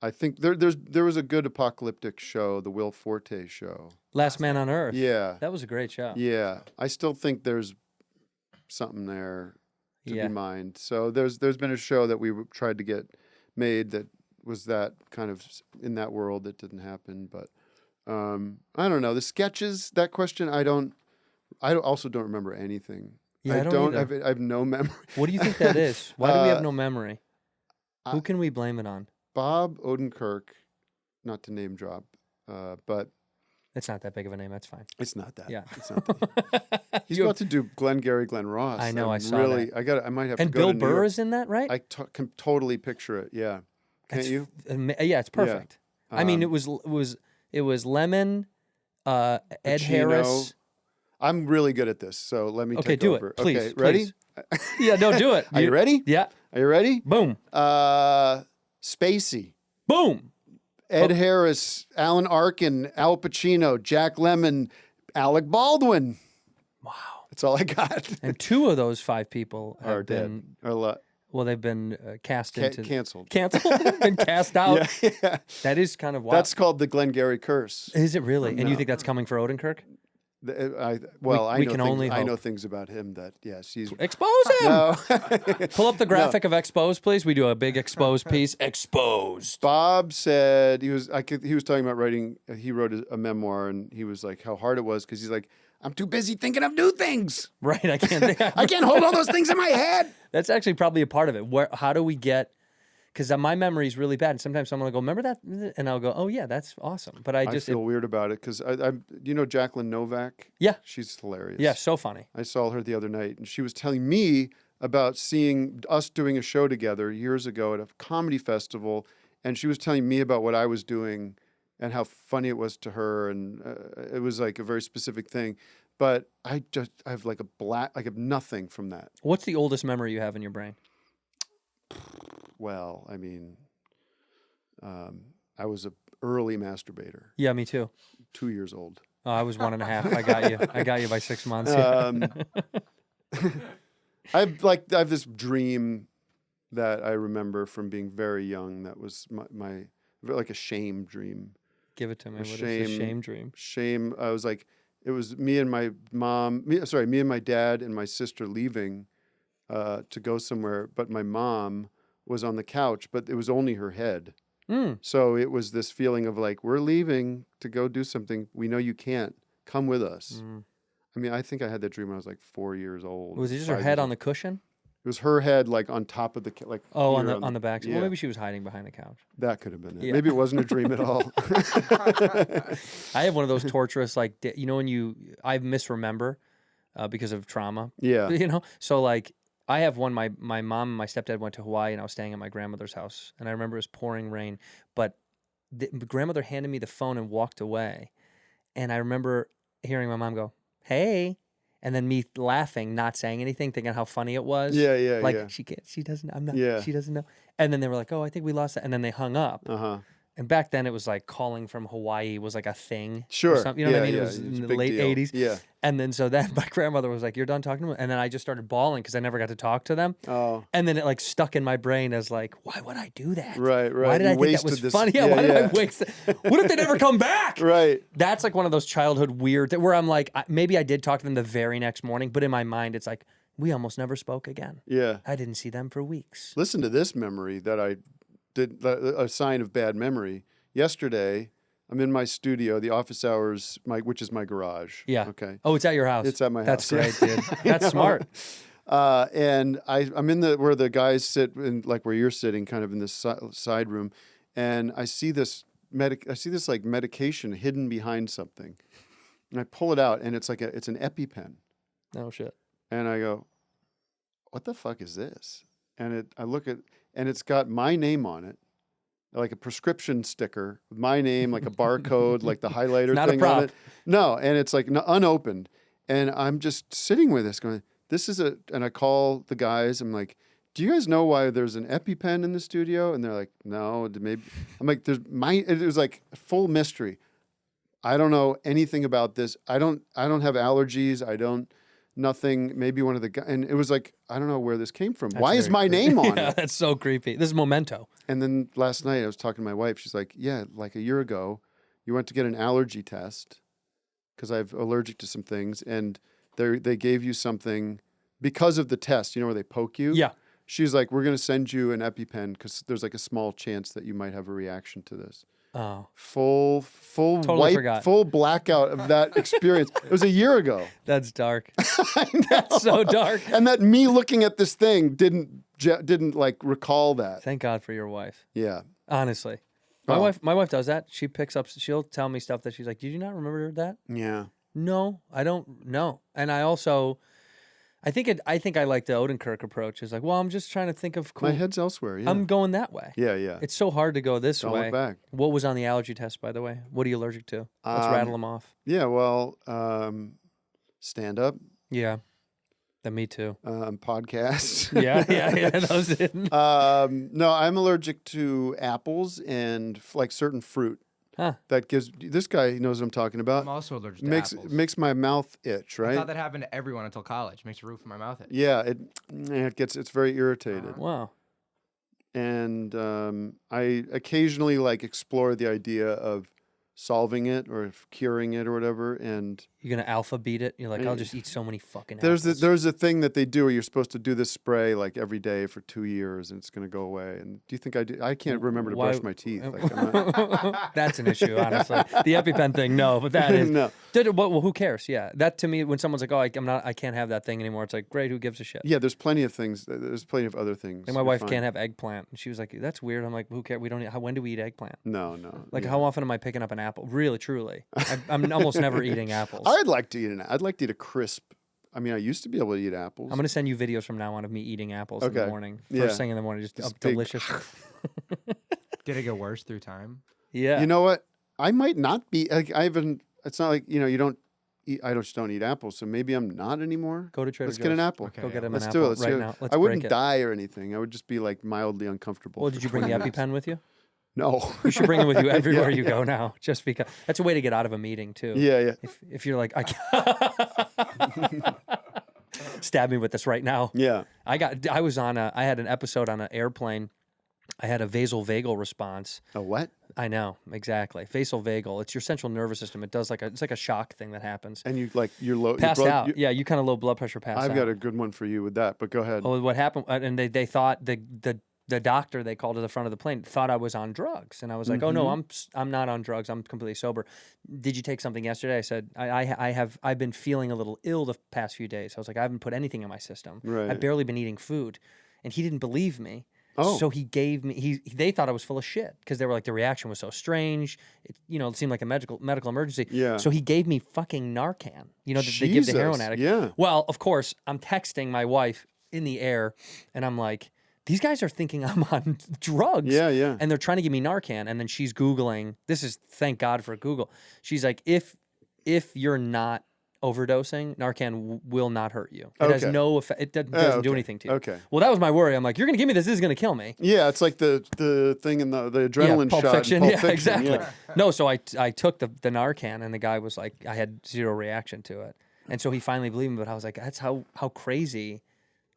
I think there was a good apocalyptic show, the Will Forte show. Last Man on Earth. Yeah. That was a great show. Yeah. I still think there's something there to be mined. So there's been a show that we tried to get made that was that kind of in that world that didn't happen. But I don't know. The sketches, that question, I also don't remember anything. Yeah, I have no memory. What do you think that is? Why do we have no memory? Who can we blame it on? Bob Odenkirk, not to name drop, but it's not that big of a name. That's fine. It's not that. Yeah, it's not that. He's about to do Glengarry Glen Ross. I know. I saw really, that. I might have and to go Bill to Burr is in that, right? I can totally picture it. Yeah, can't you? Yeah, it's perfect. Yeah. I mean, it was Lemon, Ed Pacino. Harris. I'm really good at this, so let me take do over. It, please. Okay, ready? Yeah, no, do it. Are you ready? Yeah. Are you ready? Boom. Spacey. Boom. Ed Harris, Alan Arkin, Al Pacino, Jack Lemmon, Alec Baldwin. Wow. That's all I got. And 2 of those 5 people have Are dead. been, Are a lot. well, they've been cast into... Canceled. Canceled? Been cast out? Yeah. That is kind of wild. That's called the Glengarry curse. Is it really? And you No. think that's coming for Odenkirk? I can know only I know hope. things about him that, yes, he's... Expose him! No. Pull up the graphic of Expose, please. We do a big Expose piece. Exposed. Bob said he was talking about writing. He wrote a memoir, and he was like how hard it was because he's like, I'm too busy thinking of new things. Right, I can't think. I can't hold all those things in my head. That's actually probably a part of it. How do we get... Because my memory is really bad. And sometimes someone will go, remember that? And I'll go, oh, yeah, that's awesome. But I just... feel weird about it because you know Jacqueline Novak? Yeah. She's hilarious. Yeah, so funny. I saw her the other night, and she was telling me about seeing us doing a show together years ago at a comedy festival, and she was telling me about what I was doing and how funny it was to her, and it was like a very specific thing. But I have like I have nothing from that. What's the oldest memory you have in your brain? Well, I mean, I was an early masturbator, Yeah, me too. 2 years old. Oh, I was 1.5. I got you. I got you by 6 months. Yeah. I have this dream that I remember from being very young. That was my like a shame dream. Give it to me. What is Shame. a shame dream? Shame. I was like, it was me and my mom. Me and my dad and my sister leaving to go somewhere, but my mom was on the couch, but it was only her head. So it was this feeling of like, we're leaving to go do something. We know you can't. Come with us. I mean, I think I had that dream when I was like 4 years old. Was it just her head on the cushion? It was her head like on top of the like. Oh, here on the back. Yeah. Well, maybe she was hiding behind the couch. That could have been it. Yeah. Maybe it wasn't a dream at all. I have one of those torturous, like, you know, when I misremember because of trauma. Yeah. You know? So, like, I have one, my mom and my stepdad went to Hawaii, and I was staying at my grandmother's house. And I remember it was pouring rain. But the grandmother handed me the phone and walked away. And I remember hearing my mom go, hey. And then me laughing, not saying anything, thinking how funny it was. Yeah, like, yeah. she doesn't, I'm not, Yeah. she doesn't know. And then they were like, oh, I think we lost that. And then they hung up. Uh-huh. And back then it was like calling from Hawaii was like a thing. Sure. Or something. You know what I mean? Yeah, It was it's in a the big late deal. 80s. Yeah. And then so then my grandmother was like, you're done talking to them? And then I just started bawling because I never got to talk to them. Oh. And then it like stuck in my brain as like, why would I do that? Right. Why did You I think that was wasted this- funny? Yeah, yeah, why did I yeah. waste it? What if they never come back? Right. That's like one of those childhood weird where I'm like, maybe I did talk to them the very next morning, but in my mind it's like, we almost never spoke again. Yeah. I didn't see them for weeks. Listen to this memory that I did, a sign of bad memory. Yesterday, I'm in my studio, the office hours, which is my garage. Yeah. Okay. Oh, it's at your house. It's at my That's house. great, dude. That's smart. And I'm in where the guys sit, in, like where you're sitting, kind of in this side room, and I see this like medication hidden behind something, and I pull it out, and it's like it's an EpiPen, Oh shit. and I go, "What the fuck is this?" And I look at, and it's got my name on it, like a prescription sticker with my name, like a barcode, like the highlighter Not a thing on prop. it. No, and it's like unopened, and I'm just sitting with this going. This is and I call the guys. I'm like, do you guys know why there's an EpiPen in the studio? And they're like, no, maybe. I'm like, it was like full mystery. I don't know anything about this. I don't have allergies. Nothing. Maybe one of the guys. And it was like, I don't know where this came from. Why is very my creepy. name on Yeah, it? that's so creepy. This is Memento. And then last night I was talking to my wife. She's like, yeah, like a year ago, you went to get an allergy test because I'm allergic to some things. And they gave you something because of the test, you know, where they poke you? Yeah. She's like, we're going to send you an EpiPen because there's like a small chance that you might have a reaction to this. Oh. Full Totally forgot. full blackout of that experience. It was a year ago. That's dark. That's so dark. And that me looking at this thing didn't like recall that. Thank God for your wife. Yeah. Honestly. Oh. My wife does that. She'll tell me stuff that she's like, did you not remember that? Yeah. No, I don't know. And I think I like the Odenkirk approach. It's like, well, I'm just trying to think of cool. My head's elsewhere. Yeah. I'm going that way. Yeah. Yeah. It's so hard to go this Don't way. look back. What was on the allergy test, by the way? What are you allergic to? Let's rattle them off. Yeah. Well, stand up, Yeah. Me too. Podcasts. Yeah. Those didn't. No, I'm allergic to apples and like certain fruit. Huh. That gives this guy knows what I'm talking about. I'm also allergic to makes apples. makes my mouth itch, I right? thought that happened to everyone until college. Makes the roof of my mouth itch. Yeah, it's very irritated. Wow. And I occasionally like explore the idea of solving it or curing it or whatever. And You're gonna alpha beat it. You're like, I'll just eat so many fucking apples. there's a thing that they do where you're supposed to do this spray like every day for 2 years and it's going to go away. And do you think I do? I can't remember to brush my teeth. Like, I'm not... That's an issue, honestly. The EpiPen thing, no, but that is No. Well, who cares? Yeah, that to me, when someone's like, "Oh, I can't have that thing anymore," it's like, great, who gives a shit? Yeah, there's plenty of things. There's plenty of other things. Like my You're wife fine. can't have eggplant, and she was like, "That's weird." I'm like, "Who cares? We don't. When do we eat eggplant? No. Like, yeah. how often am I picking up an apple? Really, truly, I'm almost never eating apples. I'd like to eat a crisp. I mean, I used to be able to eat apples. I'm gonna send you videos from now on of me eating apples in the Okay. morning, Yeah. first thing in the morning, just big- delicious. Did it get worse through time? Yeah, You know what? I might not be. Like, I haven't. It's not like you don't eat. I just don't eat apples. So maybe I'm not anymore. Go to Trader Let's get an Joe's. apple. Okay, Go get him Let's an do apple it. Let's right do it. now. Let's I wouldn't break it. die or anything. I would just be like mildly uncomfortable. Well, for did you bring the 20 minutes. EpiPen with you? No. You should bring it with you everywhere you go now, just because that's a way to get out of a meeting too. Yeah. If you're like, I can't stab me with this right now. Yeah. I had an episode on an airplane. I had a vasovagal response. A what? I know, exactly. Vasovagal. It's your central nervous system. It does it's like a shock thing that happens. And you're low. Passed out. Yeah, you kind of low blood pressure passed out. I've got a good one for you with that, but go ahead. Oh, what happened? And they thought the doctor they called to the front of the plane thought I was on drugs, and I was like, "Oh no, I'm not on drugs. I'm completely sober." Did you take something yesterday? I said, I've been feeling a little ill the past few days. I was like, I haven't put anything in my system. Right. I've barely been eating food, and he didn't believe me. Oh. So he gave me. They thought I was full of shit because they were like the reaction was so strange. It seemed like a medical emergency. Yeah. So he gave me fucking Narcan. You know that they give the heroin Jesus, addict. yeah. Well, of course, I'm texting my wife in the air, and I'm like, these guys are thinking I'm on drugs. Yeah. And they're trying to give me Narcan. And then she's Googling. This is, thank God for Google. She's like, if you're not overdosing, Narcan will not hurt you. It has Okay. no effect. It doesn't do okay. anything to you. Okay. Well, that was my worry. I'm like, you're going to give me this. This is going to kill me. Yeah, it's like the thing in the adrenaline Pulp shot. in Fiction. Pulp Yeah, Fiction. exactly. Yeah. No, so I took the Narcan, and the guy was like, I had zero reaction to it. And so he finally believed me, but I was like, that's how crazy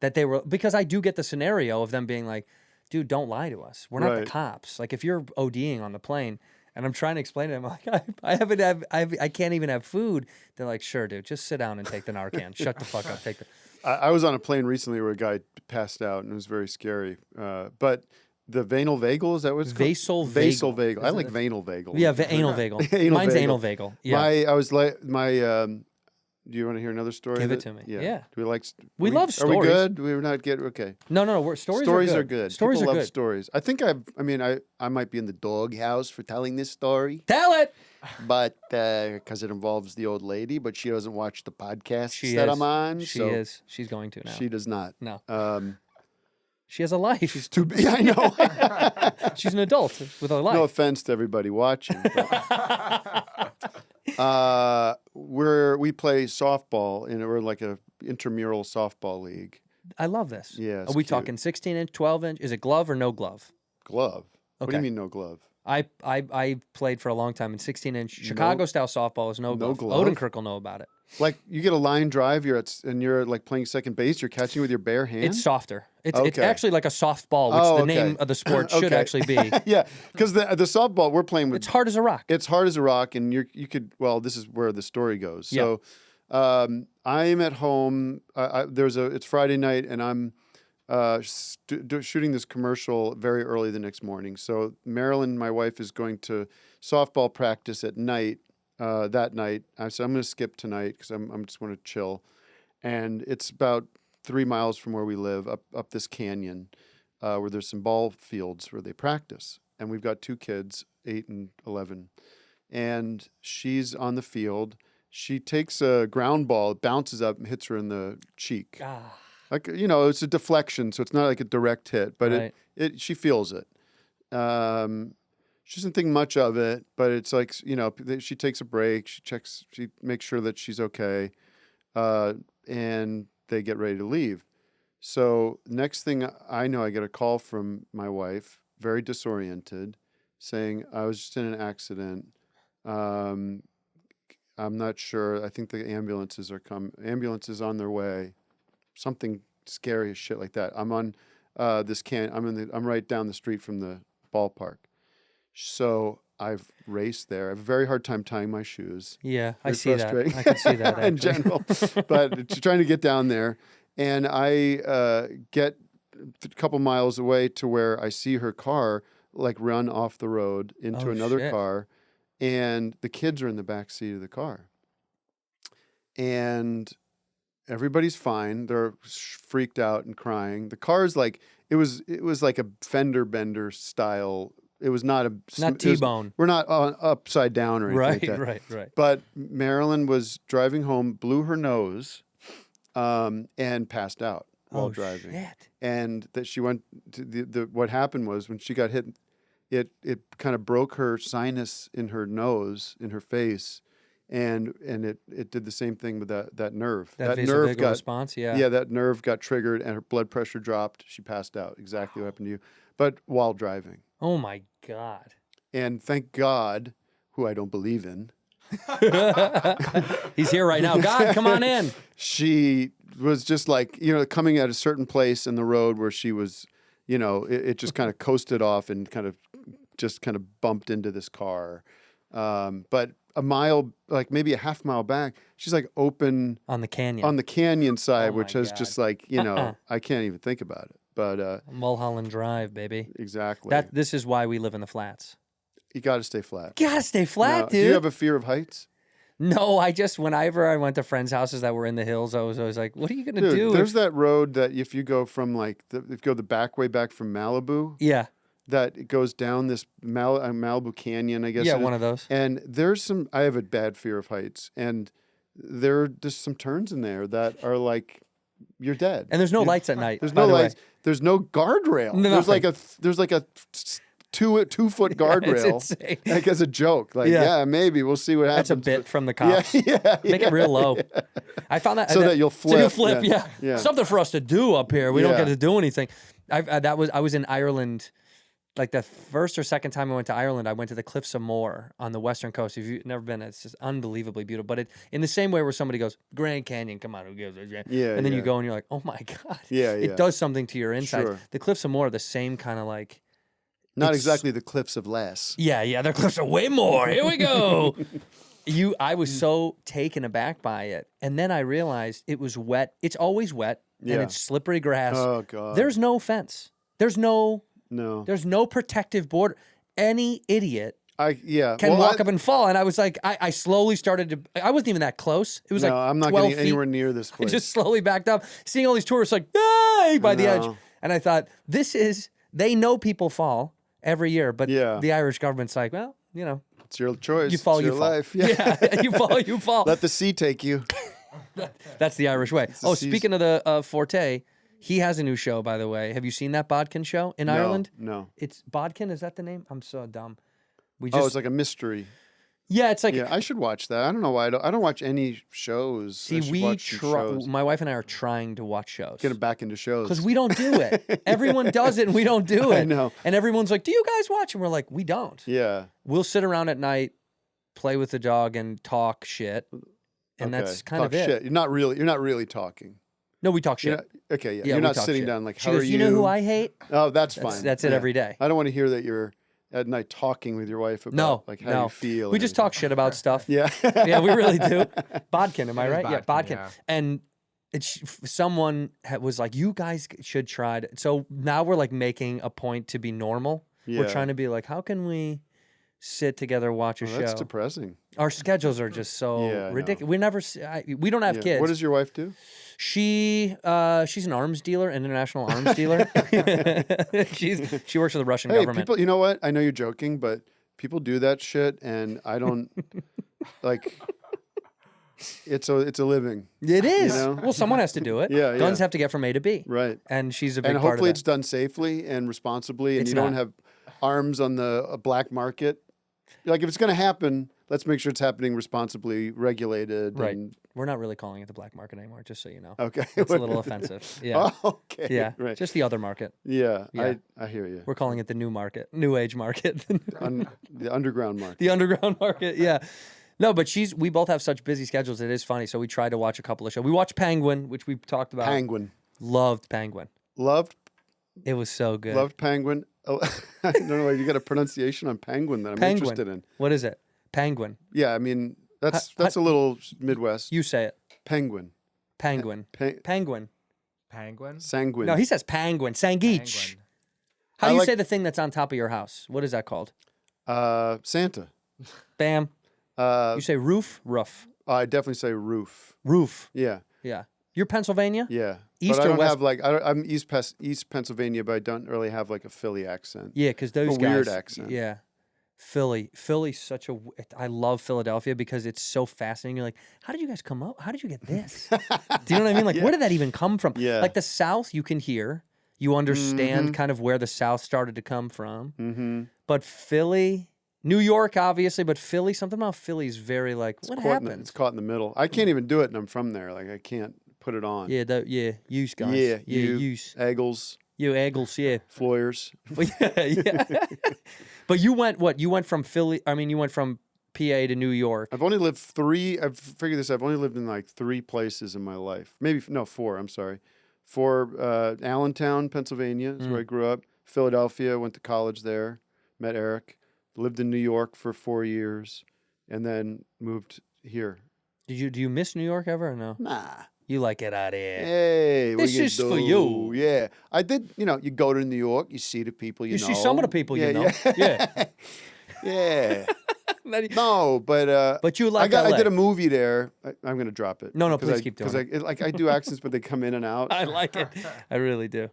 that they were, because I do get the scenario of them being like, dude, don't lie to us. We're not the Right. cops. Like, if you're ODing on the plane, and I'm trying to explain to them, like, I can't even have food. They're like, sure, dude, just sit down and take the Narcan. Shut the fuck up. Take the. I was on a plane recently where a guy passed out and it was very scary. But the venal vagal, is that what it's called? Vasal Vasal vagal. vagal. I like venal vagal. Yeah, anal vagal. Anal Mine's vagal. anal vagal. Yeah. I was like do you want to hear another story? Give it to me. Yeah. Do we like? We love Are stories. we good? We're not good. Okay. No. Stories are good. Stories People are love good. stories. I think I might be in the doghouse for telling this story, Tell it. but because it involves the old lady, but she doesn't watch the podcasts She that is. I'm on. She so is. She's going to now. She does not. No. She has a life. She's Too big. I know. She's an adult with a life. No offense to everybody watching. But, we play softball, and we're like a intramural softball league. I love this. Yeah, Are it's we cute. talking 16-inch, 12-inch? Is it glove or no glove? Glove. What do Okay. you mean no glove? I played for a long time in 16-inch. Chicago-style softball is no glove. glove? Odenkirk will know about it. Like you get a line drive, you're like playing second base. You're catching with your bare hand. It's softer. It's Okay. actually like a softball, which Oh, the okay. name of the sport should Okay. actually be. Yeah, because the softball we're playing with, It's hard as a rock. it's hard as a rock, and you could. Well, this is where the story goes. Yeah. So, I'm at home. It's Friday night, and I'm shooting this commercial very early the next morning. So Marilyn, my wife, is going to softball practice at night. That night, I said I'm going to skip tonight because I'm just want to chill, and it's about 3 miles from where we live, up this canyon, where there's some ball fields where they practice, and we've got 2 kids, 8 and 11, and she's on the field. She takes a ground ball, it bounces up and hits her in the cheek. Ah. Like, it's a deflection, so it's not like a direct hit, but Right. she feels it. She doesn't think much of it, but it's like, she takes a break, she makes sure that she's okay. And they get ready to leave. So next thing I know, I get a call from my wife, very disoriented, saying, I was just in an accident. I'm not sure. I think the ambulances are ambulances on their way. Something scary as shit like that. I'm on I'm right down the street from the ballpark. So I've raced there. I have a very hard time tying my shoes. Yeah, I Very see that. frustrating. I can see that in actually. general. But trying to get down there. And I get a couple miles away to where I see her car like run off the road into another shit. car. And the kids are in the back seat of the car. And everybody's fine. They're freaked out and crying. The car's like, it was like a fender bender style. It was not a Not T-bone. We're not upside down or anything like that. Right. But Marilyn was driving home, blew her nose, and passed out while driving. Shit. And that she went to what happened was when she got hit, it kind of broke her sinus in her nose, in her face, and it did the same thing with that nerve. That nerve vasovagal got response, yeah. Yeah, that nerve got triggered and her blood pressure dropped. She passed out. Exactly what happened to you, but while driving. Oh my God. And thank God, who I don't believe in, He's here right now. God, come on in. she was just like, coming at a certain place in the road where she was, it just kind of coasted off and kind of bumped into this car. But a mile, like maybe a half mile back, she's like open On the canyon. on the canyon side, Oh which my is God. just like, I can't even think about it. But Mulholland Drive, baby. exactly. This is why we live in the flats. You got to stay flat. Gotta stay flat, Now, dude. Do you have a fear of heights? No, whenever I went to friends' houses that were in the hills, I was always like, what are you gonna Dude, do? there's that road that if you go from if you go the back way back from Malibu, Yeah. that it goes down this Malibu Canyon, I guess. Yeah, it is. one of those. And I have a bad fear of heights, and there are just some turns in there that are like, you're dead. And there's no lights at night. There's by no the way. lights. There's no guardrail. No, there's like nothing. a 2-foot guardrail. It's insane. Like as a joke. Like, Yeah. maybe we'll see what happens. That's a bit from the cops. Yeah. Make it real low. I found that So that you'll So you'll flip, flip. yeah. Yeah. Yeah. Something for us to do up here. We don't Yeah. get to do anything. I was in Ireland. Like the first or second time I went to Ireland, I went to the Cliffs of Moher on the western coast. If you've never been, it's just unbelievably beautiful. But in the same way where somebody goes, Grand Canyon, come on, who gives a shit? Yeah, And then you yeah. go and you're like, oh my God. Yeah, It yeah. does something to your insides. Sure. The Cliffs of Moher are the same kind of like, Not It's- exactly the cliffs of less. yeah, they're Cliffs of way more. Here we go. I was so taken aback by it. And then I realized it was wet. It's always wet. Yeah. And it's slippery grass. Oh, God. There's no fence. There's no protective border. Any idiot can walk up and fall. And I was like, I slowly started to, I wasn't even that close. It was No, like I'm not 12 getting feet. anywhere near this I place. just slowly backed up, seeing all these tourists like, yay, by the edge. know. And I thought, they know people fall every year, but Yeah. the Irish government's like, well, It's your choice. you fall, it's you your fall. life. Yeah, you fall. Let the sea take you. That's the Irish way. the Oh, season. speaking of the Forte, he has a new show, by the way. Have you seen that Bodkin show in Ireland? No. It's Bodkin, is that the name? I'm so dumb. It's like a mystery. Yeah, it's like Yeah, I should watch that. I don't know why I don't watch any shows. see, I should watch some shows. my wife and I are trying to watch shows. Get back into shows. Because we don't do it. Everyone does it and we don't do it. I know. And everyone's like, do you guys watch? And we're like, we don't. Yeah. We'll sit around at night, play with the dog, and talk shit. And Okay. that's kind Talk of it. Shit. You're not really talking. No, we talk You're shit. not, okay, yeah. Yeah, You're we not talk sitting shit. down like, She how goes, are you know who I hate? Oh, that's fine. That's it every day. I don't want to hear that you're at night talking with your wife about No, like how no. you feel. We and just everything. talk shit about stuff. Yeah. Yeah, we really do. Bodkin, am I It is right? Yeah, Bodkin, Bodkin. yeah. And someone was like, you guys should try to. So now we're like making a point to be normal. We're Yeah. trying to be like, how can we sit together, watch a Oh, show? that's depressing. Our schedules are just so Yeah, I know. ridiculous. We never, we don't have Yeah. kids. What does your wife do? She's an arms dealer, international arms dealer. She works for the Russian Hey, government. people, you know what? I know you're joking, but people do that shit, and I don't like. It's a living, It is. know? Well, someone has to do it. Yeah, Guns yeah. have to get from A to B. right? And she's a big And part of hopefully that. it's done safely and responsibly, and It's you don't not. have arms on the black market. Like if it's going to happen, let's make sure it's happening responsibly, regulated. Right. And, We're not really calling it the black market anymore, just so you know. okay. It's a little offensive. Yeah. Oh, okay. Yeah. Right. Just the other market. Yeah. Yeah. I hear you. We're calling it the new market, new age market. The underground market. The underground market, yeah. No, but we both have such busy schedules. It is funny. So we tried to watch a couple of shows. We watched Penguin, which we talked about. Penguin. Loved Penguin. Loved It was so good. Loved Penguin. Oh, I don't know. You got a pronunciation on Penguin that I'm Penguin. interested in. What is it? Penguin. Yeah, I mean that's a little Midwest. You say it. Penguin. Penguin. Penguin. Penguin. Sanguine. No, he says penguin. Sangeech. Penguin. How do you like- say the thing that's on top of your house? What is that called? Santa. Bam. You say roof? Roof. I definitely say roof. Roof. Yeah, Yeah. You're Pennsylvania? yeah. East but I or don't west? have like I'm East Pennsylvania, but I don't really have like a Philly accent. Yeah, because those A guys. weird accent. Yeah. Philly's such a. I love Philadelphia because it's so fascinating. You're like, how did you guys come up? How did you get this? Do you know what I mean? Like, where did that even come from? Yeah. Like the South, you can hear, you understand kind of where the South started to come from. Mm-hmm. But Philly, New York, obviously, but Philly, something about Philly is very like, what happened? It's caught in the middle. I can't even do it, and I'm from there. Like I can't put it on. Yeah, use guys. Yeah, use. Eagles, You Eagles, yeah. Floyers. But yeah. But you went what? You went from Philly. I mean, you went from PA to New York. I've only lived I've figured this. I've only lived in like 3 places in my life. Maybe no 4. I'm sorry. 4. Allentown, Pennsylvania is where I grew up. Philadelphia, went to college there. Met Eric. Lived in New York for 4 years, and then moved here. Do you miss New York ever or no? Nah. You like get out of here. Hey, what This you is for do? you. Yeah, I did. You know, you go to New York, you see the people you know. You see some of the people you know. Yeah. Yeah. Yeah. No, but you like I LA. did a movie there. I'm gonna drop it. No, because please keep doing because like I do accents, but they come in and out. I like it. I really do.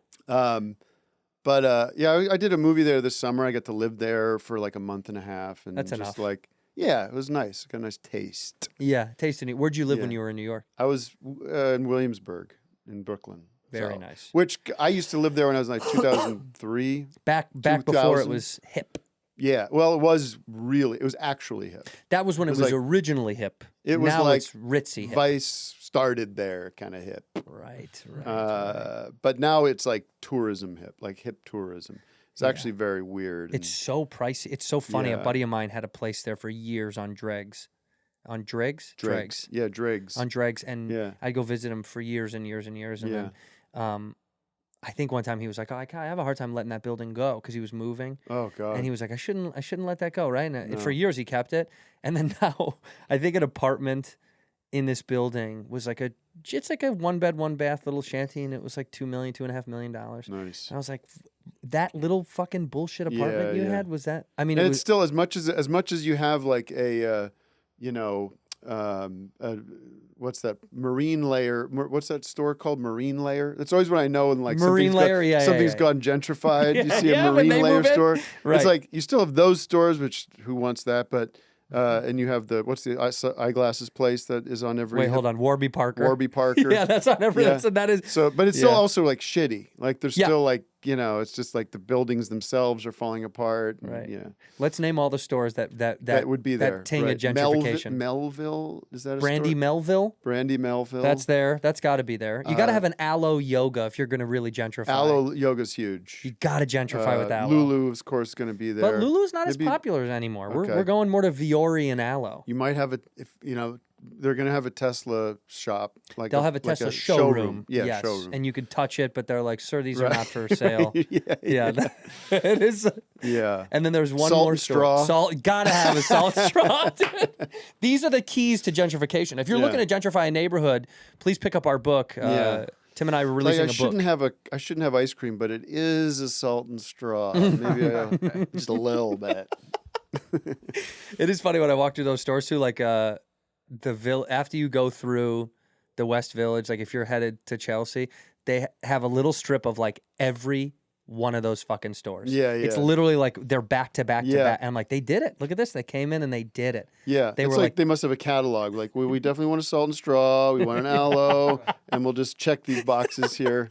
But yeah, I did a movie there this summer. I got to live there for like a month and a half, and That's just enough. like, yeah, it was nice. Got a nice taste. Yeah, tasting it. Where'd you live when Yeah. you were in New York? I was in Williamsburg, in Brooklyn. Very nice. Which I used to live there when I was like 2003. Back before it 2000. was hip. Yeah, well, it was actually hip. That was when it was like- originally hip. It was now like it's ritzy hip. Vice started there, kind of hip. Right. But now it's like tourism hip, like hip tourism. It's actually very weird. It's so pricey. It's so funny. A Yeah. buddy of mine had a place there for years on Dregs. On Dregs? Dregs. Yeah, Dregs. On Dregs. And Yeah. I'd go visit him for years and years and years. And Yeah. then I think one time he was like, oh, I have a hard time letting that building go because he was moving. Oh God. And he was like, I shouldn't let that go, right? And for years he kept it. And then now I think an apartment in this building was like it's like a 1-bed, 1-bath little shanty, and it was like $2.5 million. Nice. And I was like, that little fucking bullshit apartment you yeah. had, was that? I mean, And it it's was still as much as you have like a, what's that marine layer? What's that store called? Marine Layer. That's always what I know. And like Marine Layer, something's yeah. gone gentrified. You see Yeah, a when Marine they Layer move in. store. Right. It's like you still have those stores, which who wants that? But and you have what's the eyeglasses place that is on every. Wait, hold on, Warby Parker. Warby Parker. Yeah, that's on every. Yeah. That is. So, but it's still Yeah. also like shitty. Like there's Yeah. still like it's just like the buildings themselves are falling apart. And, Right. Yeah. Let's name all the stores that would be there. That ting right. of gentrification. Melville, is that a Brandy store? Melville. Brandy Melville. That's there. That's got to be there. You got to have an aloe yoga if you're going to really gentrify. Aloe yoga's huge. You got to gentrify with aloe. Lulu, of course, is going to be there. But Lulu's not Maybe- as popular anymore. Okay. We're going more to Viore and aloe. You might have they're going to have a Tesla shop. Like They'll have a Tesla showroom. Yeah, yes. showroom. And you could touch it, but they're like, sir, these are not for sale. yeah. It is. Yeah. And then there's one Salt more and store. straw. Salt, gotta have a salt straw. Dude. These are the keys to gentrification. If you're Yeah. looking to gentrify a neighborhood, please pick up our book. Yeah. Tim and I were Like releasing I a book. shouldn't have ice cream, but it is a salt and straw. Maybe just a little bit. It is funny when I walk through those stores too, like after you go through the West Village, like if you're headed to Chelsea, they have a little strip of like every one of those fucking stores. Yeah, It's yeah. literally like they're back to back to Yeah. back. And I'm like, they did it. Look at this. They came in and they did it. Yeah, They it's were like like- they must have a catalog. Like we definitely want a salt and straw. We want an aloe, and we'll just check these boxes here.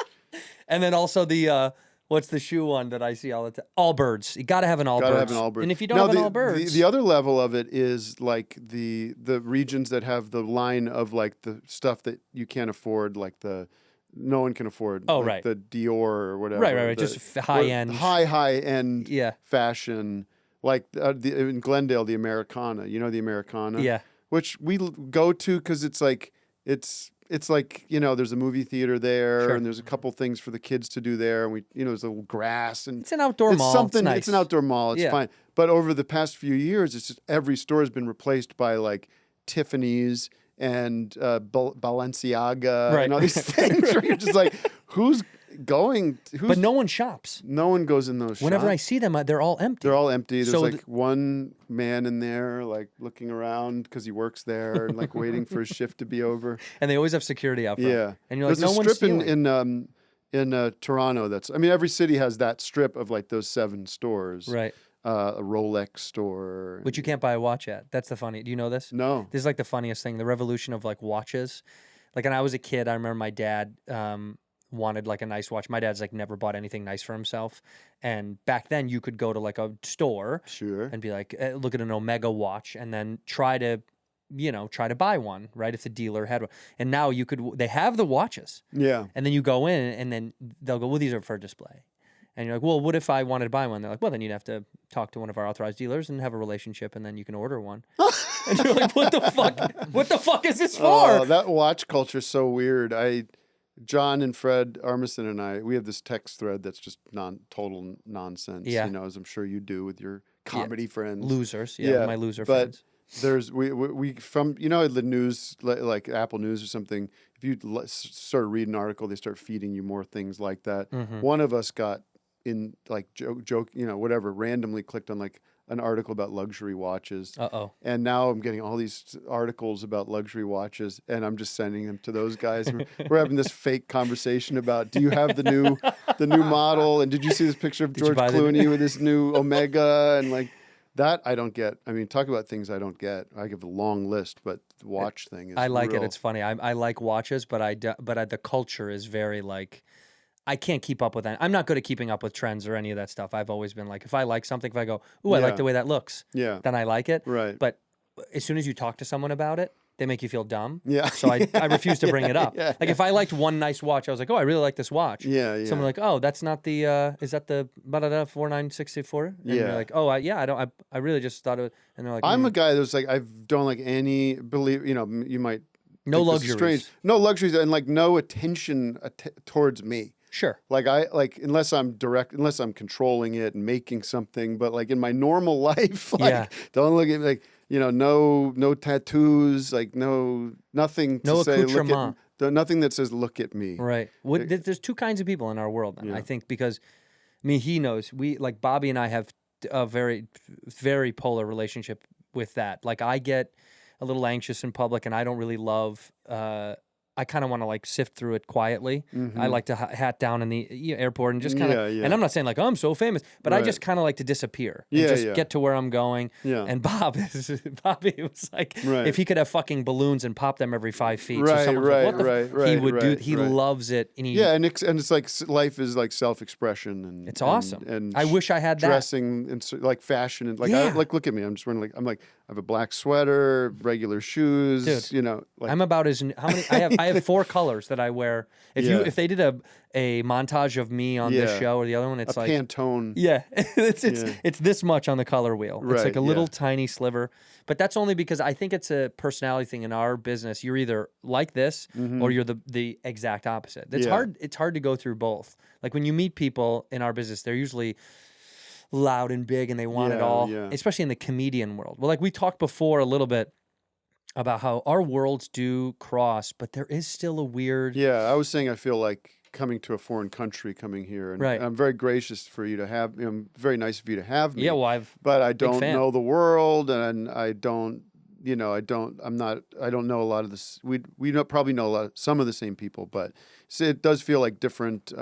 And then also the What's the shoe one that I see all the time? Allbirds. You got to have an Allbirds. Gotta have an Allbirds. And if you don't Now, have an the, Allbirds, the other level of it is like the regions that have the line of like the stuff that you can't afford, like no one can afford. Oh, like right. The Dior or whatever. Right. Just high end. High end Yeah. fashion. Like in Glendale, the Americana. You know the Americana? Yeah. Which we go to because it's like there's a movie theater there, Sure. and there's a couple things for the kids to do there, and there's a little grass, and It's an outdoor mall. Something. It's nice. It's an outdoor mall. It's Yeah. fine. But over the past few years, it's just every store has been replaced by like Tiffany's and Balenciaga and all these things. Where you're just like, who's going? But no one shops. No one goes in those. Whenever I shops. see them, they're all empty. They're all empty. There's So like one man in there, like looking around because he works there and like waiting for his shift to be over. And they always have security out front. Yeah, And you're like, there's no a one's strip stealing. in Toronto. Every city has that strip of like those 7 stores. Right. A Rolex store. Which you can't buy a watch at. That's the funny. Do you know this? No. This is like the funniest thing. The revolution of like watches. Like when I was a kid, I remember my dad wanted like a nice watch. My dad's like never bought anything nice for himself. And back then you could go to like a store Sure. and be like, look at an Omega watch and then try to buy one, right? If the dealer had one. And now they have the watches. Yeah. And then you go in and then they'll go, well, these are for display. And you're like, well, what if I wanted to buy one? They're like, well, then you'd have to talk to one of our authorized dealers and have a relationship, and then you can order one. And you're like, what the fuck? What the fuck is this for? Oh, that watch culture is so weird. John and Fred Armisen and I, we have this text thread that's just total nonsense. Yeah. As I'm sure you do with your comedy friends. Losers, my loser but friends. There's we from the news like Apple News or something. If you start reading an article, they start feeding you more things like that. Mm-hmm. One of us got in like joke whatever, randomly clicked on like an article about luxury watches. Uh-oh. And now I'm getting all these articles about luxury watches, and I'm just sending them to those guys. We're having this fake conversation about, do you have the new model? And did you see this picture of George Clooney with this new Omega? And like that, I don't get. I mean, talk about things I don't get. I give a long list, but the watch thing is. I like real. it. It's funny. I like watches, but the culture is very like. I can't keep up with that. I'm not good at keeping up with trends or any of that stuff. I've always been like, if I like something, if I go, ooh, I like the way that looks, then I like it. Right. But as soon as you talk to someone about it, they make you feel dumb. Yeah. So I refuse to bring it up. Yeah. Like if I liked one nice watch, I was like, oh, I really like this watch. Yeah. Someone like, oh, that's not the, is that the 4964? And you're like, oh, I really just thought it, and they're like, I'm a guy that's like, I don't like any, you might. No think this is strange. luxuries. No luxuries and like no attention towards me. Sure. Like unless I'm controlling it and making something, but like in my normal life, don't look at me like, no tattoos, like nothing to say, accoutrement. Nothing that says, look at me. Right. There's 2 kinds of people in our world, man. I think because, he knows, like Bobby and I have a very, very polar relationship with that. Like I get a little anxious in public and I don't really love, I kind of want to like sift through it quietly. Mm-hmm. I like to hat down in the airport and just kind of, Yeah. and I'm not saying like, oh, I'm so famous, but I just kind of like to disappear and just get to where I'm going. Yeah. And Bobby was like, Right. if he could have fucking balloons and pop them every 5 feet, Right, so someone's like, what the right, he would right, do. He right. loves it. And And it's like life is like self-expression and it's awesome. And I wish I had that. dressing and like fashion and like look at me. I'm just wearing I have a black sweater, regular shoes. Dude, like I'm about how many? I have 4 colors that I wear. If they did a montage of me on this show or the other one, it's like Pantone. Yeah, it's this much on the color wheel. It's like a little yeah. tiny sliver. But that's only because I think it's a personality thing in our business. You're either like this or you're the exact opposite. It's hard. It's hard to go through both. Like when you meet people in our business, they're usually loud and big and they want it all, especially in the comedian world. Well, like we talked before a little bit about how our worlds do cross, but there is still a weird... Yeah, I was saying I feel like coming to a foreign country, coming here, and I'm very gracious for you to have, very nice of you to have me. Yeah, well, but I don't know the world, and I don't, I don't know a lot of this. We probably know some of the same people, but it does feel like different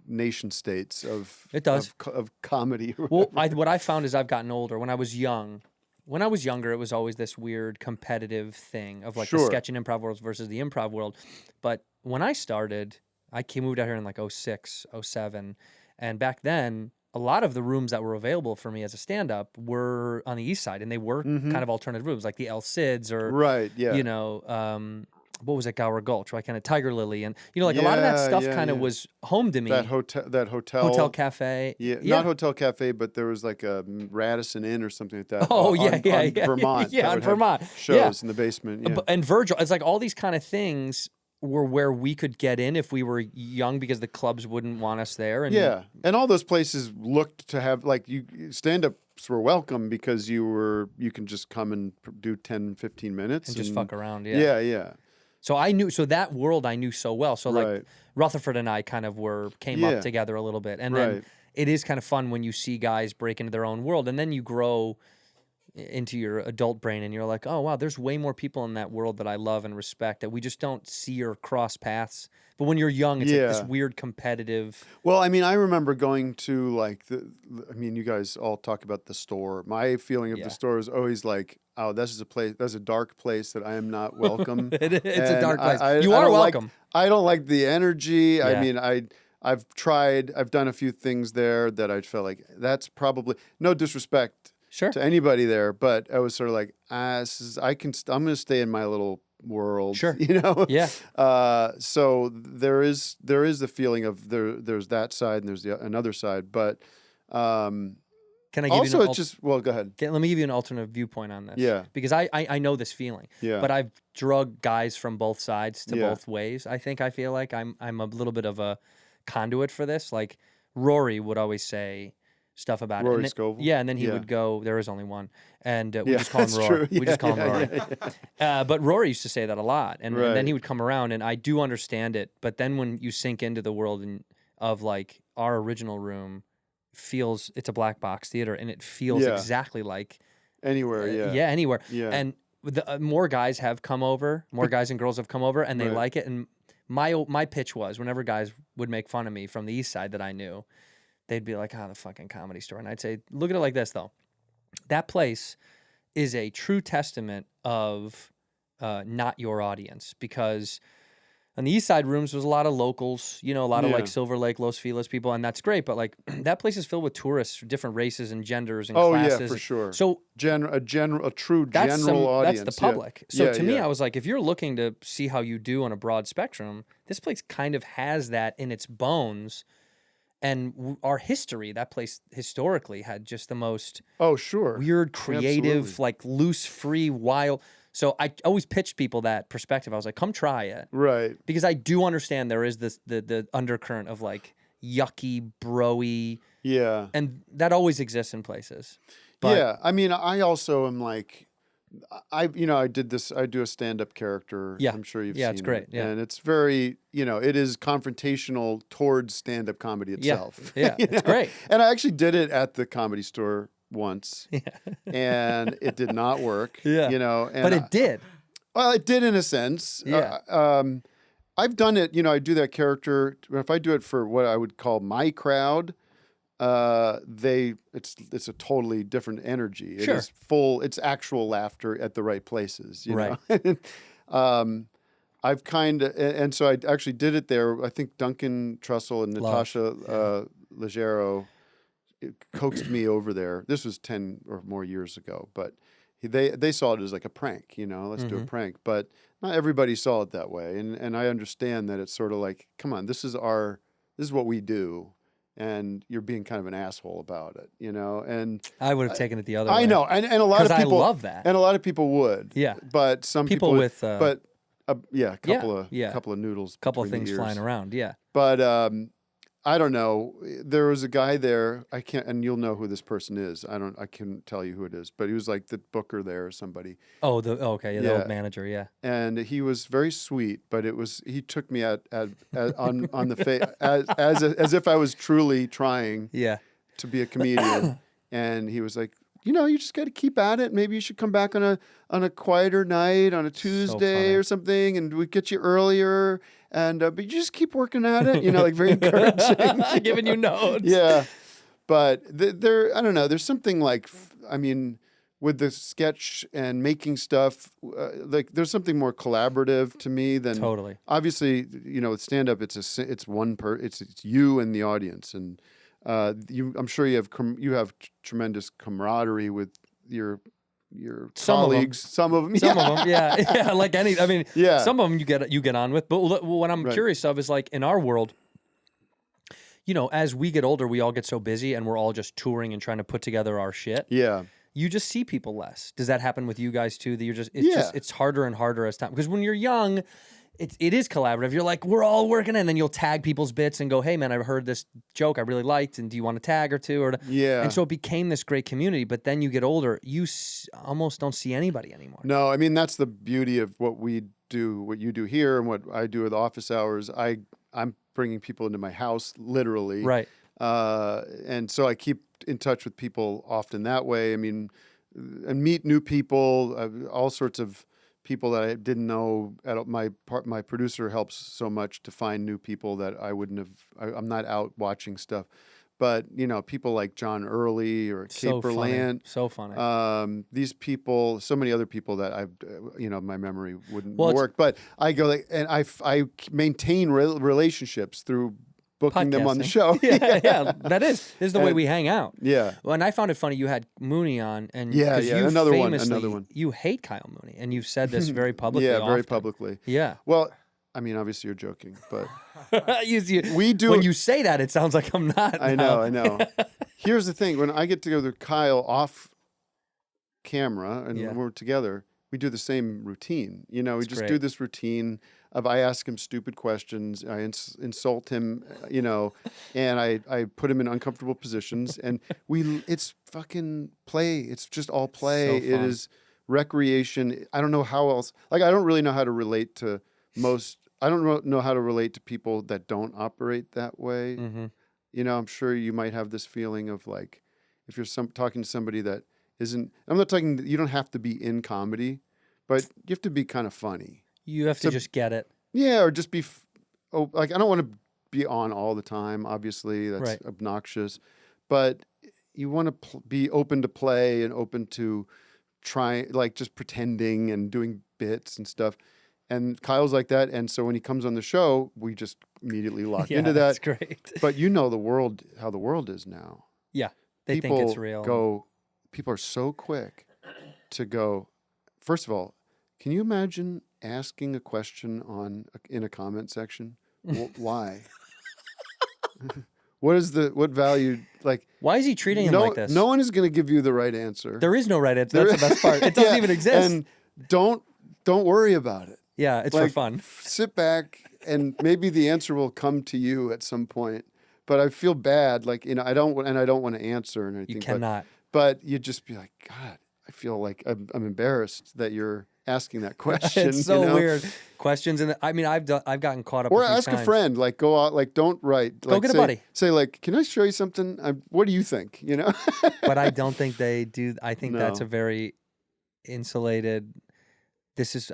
nation states of comedy. Well, what I found is I've gotten older. When I was younger, it was always this weird competitive thing of like the sketch and improv worlds versus the improv world. But when I started, moved out here in like 06, 07, And back then, a lot of the rooms that were available for me as a stand-up were on the East Side, and they were kind of alternative rooms, like the El Cids or, Right, yeah. you know, what was it, Gower Gulch, right? Kind of Tiger Lily, and you know, like a lot of that stuff kind of was home to me. That hotel cafe, not Hotel Cafe, but there was like a Radisson Inn or something like that. Oh, on Vermont. Yeah, that on would have Vermont. Shows in the basement. Yeah. And Virgil, it's like all these kind of things were where we could get in if we were young because the clubs wouldn't want us there. And and all those places looked to have like stand-ups were welcome because you can just come and do 10, 15 minutes and just fuck around. Yeah. So that world I knew so well. So like Rutherford and I kind of came up together a little bit. And then it is kind of fun when you see guys break into their own world, and then you grow into your adult brain and you're like, oh wow, there's way more people in that world that I love and respect that we just don't see or cross paths. But when you're young, it's like this weird competitive. Well, I mean, I remember going to like you guys all talk about the store. My feeling of the store is always like, oh, this is a place, that's a dark place that I am not welcome. It's a dark place. You are welcome. I don't like the energy. Yeah. I mean, I've done a few things there that I felt like that's probably, no disrespect to anybody there, but I was sort of like, I'm going to stay in my little world. Sure. You know? Yeah. So there is the feeling of there's that side and there's another side, but can I give also you it's just, well, go ahead. Let me give you an alternate viewpoint on this. Yeah. Because I know this feeling. Yeah. But I've drug guys from both sides to both ways. I feel like I'm a little bit of a conduit for this. Like Rory would always say stuff about Rory it. Scovel? Yeah, and then he would go, there is only one. And we just call him that's Rory. true. We just call him Rory. But Rory used to say that a lot. And then he would come around, and I do understand it. But then when you sink into the world of like our original room, it's a black box theater, and it feels exactly like anywhere. Anywhere. Yeah. And more guys have come over, more guys and girls have come over, and they like it. And my pitch was, whenever guys would make fun of me from the East Side that I knew, they'd be like, the fucking Comedy Store. And I'd say, look at it like this, though. That place is a true testament of not your audience, because on the East Side rooms was a lot of locals, a lot of like Silver Lake, Los Feliz people, and that's great. But like that place is filled with tourists, different races and genders and classes. Yeah, for sure. So a true general audience. That's the public. So to me, I was like, if you're looking to see how you do on a broad spectrum, this place kind of has that in its bones. And our history, that place historically had just the most weird, creative, like loose, free, wild. So I always pitched people that perspective. I was like, come try it. Right. Because I do understand there is this the undercurrent of like yucky, bro-y. Yeah. And that always exists in places. But, yeah. I mean, I also am like, I do a stand-up character. Yeah. I'm sure you've seen it's great. it. Yeah. And it's very, it is confrontational towards stand-up comedy itself. Yeah. It's great. And I actually did it at the Comedy Store once. Yeah. And it did not work. Yeah. And but it did. Well, it did in a sense. Yeah. I've done it, I do that character. If I do it for what I would call my crowd, it's a totally different energy. It is it's actual laughter at the right places, you know? I've and so I actually did it there. I think Duncan Trussell and Natasha Leggero coaxed me over there. This was 10 or more years ago, but they saw it as like a prank, let's do a prank. But not everybody saw it that way. And I understand that it's sort of like, come on, this is what we do. And you're being kind of an asshole about it, And I would have taken it the other way. I know, and a lot of people I love that, and a lot of people would. Yeah, but some people would, with, a couple of noodles, couple of things flying around. Yeah, but I don't know. There was a guy there. I can't, and you'll know who this person is. I can't tell you who it is, but he was like the booker there or somebody. Oh, the old manager, yeah. And he was very sweet, but he took me on the face as if I was truly trying to be a comedian, and he was like, you just got to keep at it. Maybe you should come back on a quieter night on a Tuesday or something, and we get you earlier. And but you just keep working at it, like very encouraging, giving you notes. Yeah, but I don't know. There's something like, with the sketch and making stuff, like there's something more collaborative to me than totally. Obviously, with stand up, it's you and the audience, and I'm sure you have tremendous camaraderie with your Some of 'em. colleagues. Some of them. Some of them, yeah. Like any, I mean, Yeah. some of them you get on with. But what I'm Right. curious of is like in our world, you know, as we get older, we all get so busy and we're all just touring and trying to put together our shit. Yeah. You just see people less. Does that happen with you guys too? That Yeah. it's harder and harder as time, because when you're young, it is collaborative. You're like, we're all working, and then you'll tag people's bits and go, hey man, I heard this joke I really liked, and do you want to tag or two? Yeah. And so it became this great community. But then you get older, you almost don't see anybody anymore. No, I mean that's the beauty of what we do, what you do here, and what I do with office hours. I'm bringing people into my house, literally. Right. And so I keep in touch with people often that way. I mean, and meet new people, all sorts of people that I didn't know. My producer helps so much to find new people that I wouldn't have. I'm not out watching stuff, but you know, people like John Early or So Kate funny. Berlant. So funny. These people, so many other people that I've, my memory wouldn't Well, it's- work. But I go like, and I maintain relationships through booking them on the show. yeah, that is the way And- we hang out. Yeah. Well, and I found it funny. You had Mooney on, and Yeah, 'cause yeah, you another one, famously- another one. You hate Kyle Mooney, and you've said this very publicly. Yeah, very often. publicly. Yeah. Well, I mean, obviously you're joking, but We do- When you say that, it sounds like I'm not. I now. know. Here's the thing: when I get together with Kyle off camera and Yeah. when we're together, we do the same routine. You know, we It's just great. do this routine of I ask him stupid questions, I insult him, and I put him in uncomfortable positions, and it's fucking play. It's just all play. So It fun. is recreation. I don't know how else. Like I don't really know how to relate to most. I don't know how to relate to people that don't operate that way. Mm-hmm. You know, I'm sure you might have this feeling of like, if you're talking to somebody that isn't. I'm not talking. You don't have to be in comedy, but you have to be kind of funny. You have to just get it. Yeah, or just be. Like I don't want to be on all the time. Obviously, that's Right. obnoxious. But you want to be open to play and open to try, like just pretending and doing bits and stuff. And Kyle's like that, and so when he comes on the show, we just immediately lock Yeah, into that. that's great. But you know the world, how the world is now. Yeah, they People think it's real. People are so quick to go. First of all, can you imagine asking a question in a comment section? Why? What value? Like, Why is he treating him like this? No one is going to give you the right answer. There is no right answer. That's the best part. It doesn't Yeah, even exist. And don't worry about it. Yeah, it's for Like, fun. Sit back, and maybe the answer will come to you at some point. But I feel bad, like I don't want to answer and anything. You cannot. But you just be like, God, I feel like I'm embarrassed that you're asking that question. It's so you know? weird. Questions, and I mean, I've gotten caught up. Or a few ask times. a friend, like go out, like don't write. Go Like, get a say, buddy. Say like, can I show you something? What do you think? You know. But I don't think they do. I think that's No. a very insulated.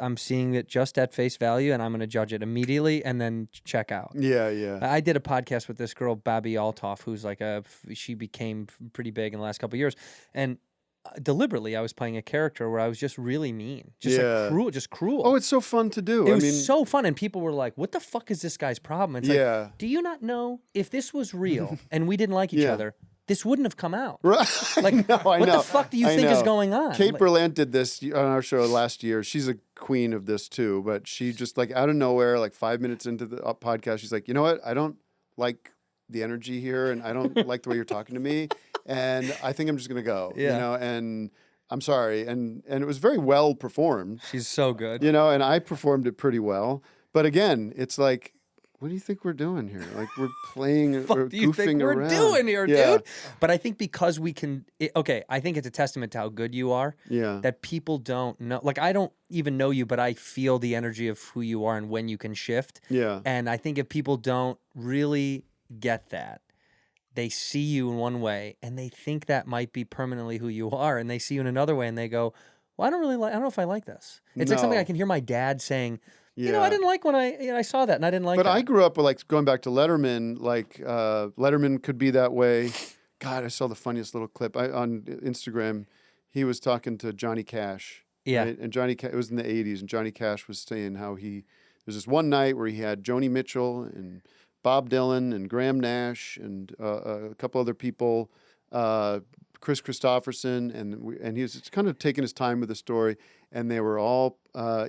I'm seeing it just at face value, and I'm going to judge it immediately and then check out. Yeah. I did a podcast with this girl, Babi Altoff, who's like she became pretty big in the last couple of years. And deliberately, I was playing a character where I was just really mean. Yeah. Just cruel. Oh, it's so fun to do. It I was mean, so fun. And people were like, what the fuck is this guy's problem? It's Yeah. like, do you not know if this was real and we didn't like each Yeah. other, this wouldn't have come out? Right. Like, No, I what know. the fuck do you I think is know. going on? Kate Like- Berlant did this on our show last year. She's a queen of this too, but she just like out of nowhere, like 5 minutes into the podcast, she's like, you know what? I don't like the energy here, and I don't like the way you're talking to me, and I think I'm just gonna go. Yeah. You know, and I'm sorry, and it was very well performed. She's so good. You know, and I performed it pretty well. But again, it's like, what do you think we're doing here? Like we're playing or What do you goofing think we're around. doing here, Yeah. dude? But I think because we can, I think it's a testament to how good you are. Yeah. That people don't know. Like, I don't even know you, but I feel the energy of who you are and when you can shift. Yeah. And I think if people don't really get that, they see you in one way and they think that might be permanently who you are, and they see you in another way and they go, well, I don't know if I like this. It's like something No. I can hear my dad saying, you know, Yeah. I didn't like when I saw that and I didn't like But that. I grew up with, like, going back to Letterman, like Letterman could be that way. God, I saw the funniest little clip on Instagram. He was talking to Johnny Cash. Yeah. Right? And it was in the 80s, and Johnny Cash was saying how there's this one night where he had Joni Mitchell and Bob Dylan and Graham Nash and a couple other people, Chris Christopherson, and he was kind of taking his time with the story, and they were all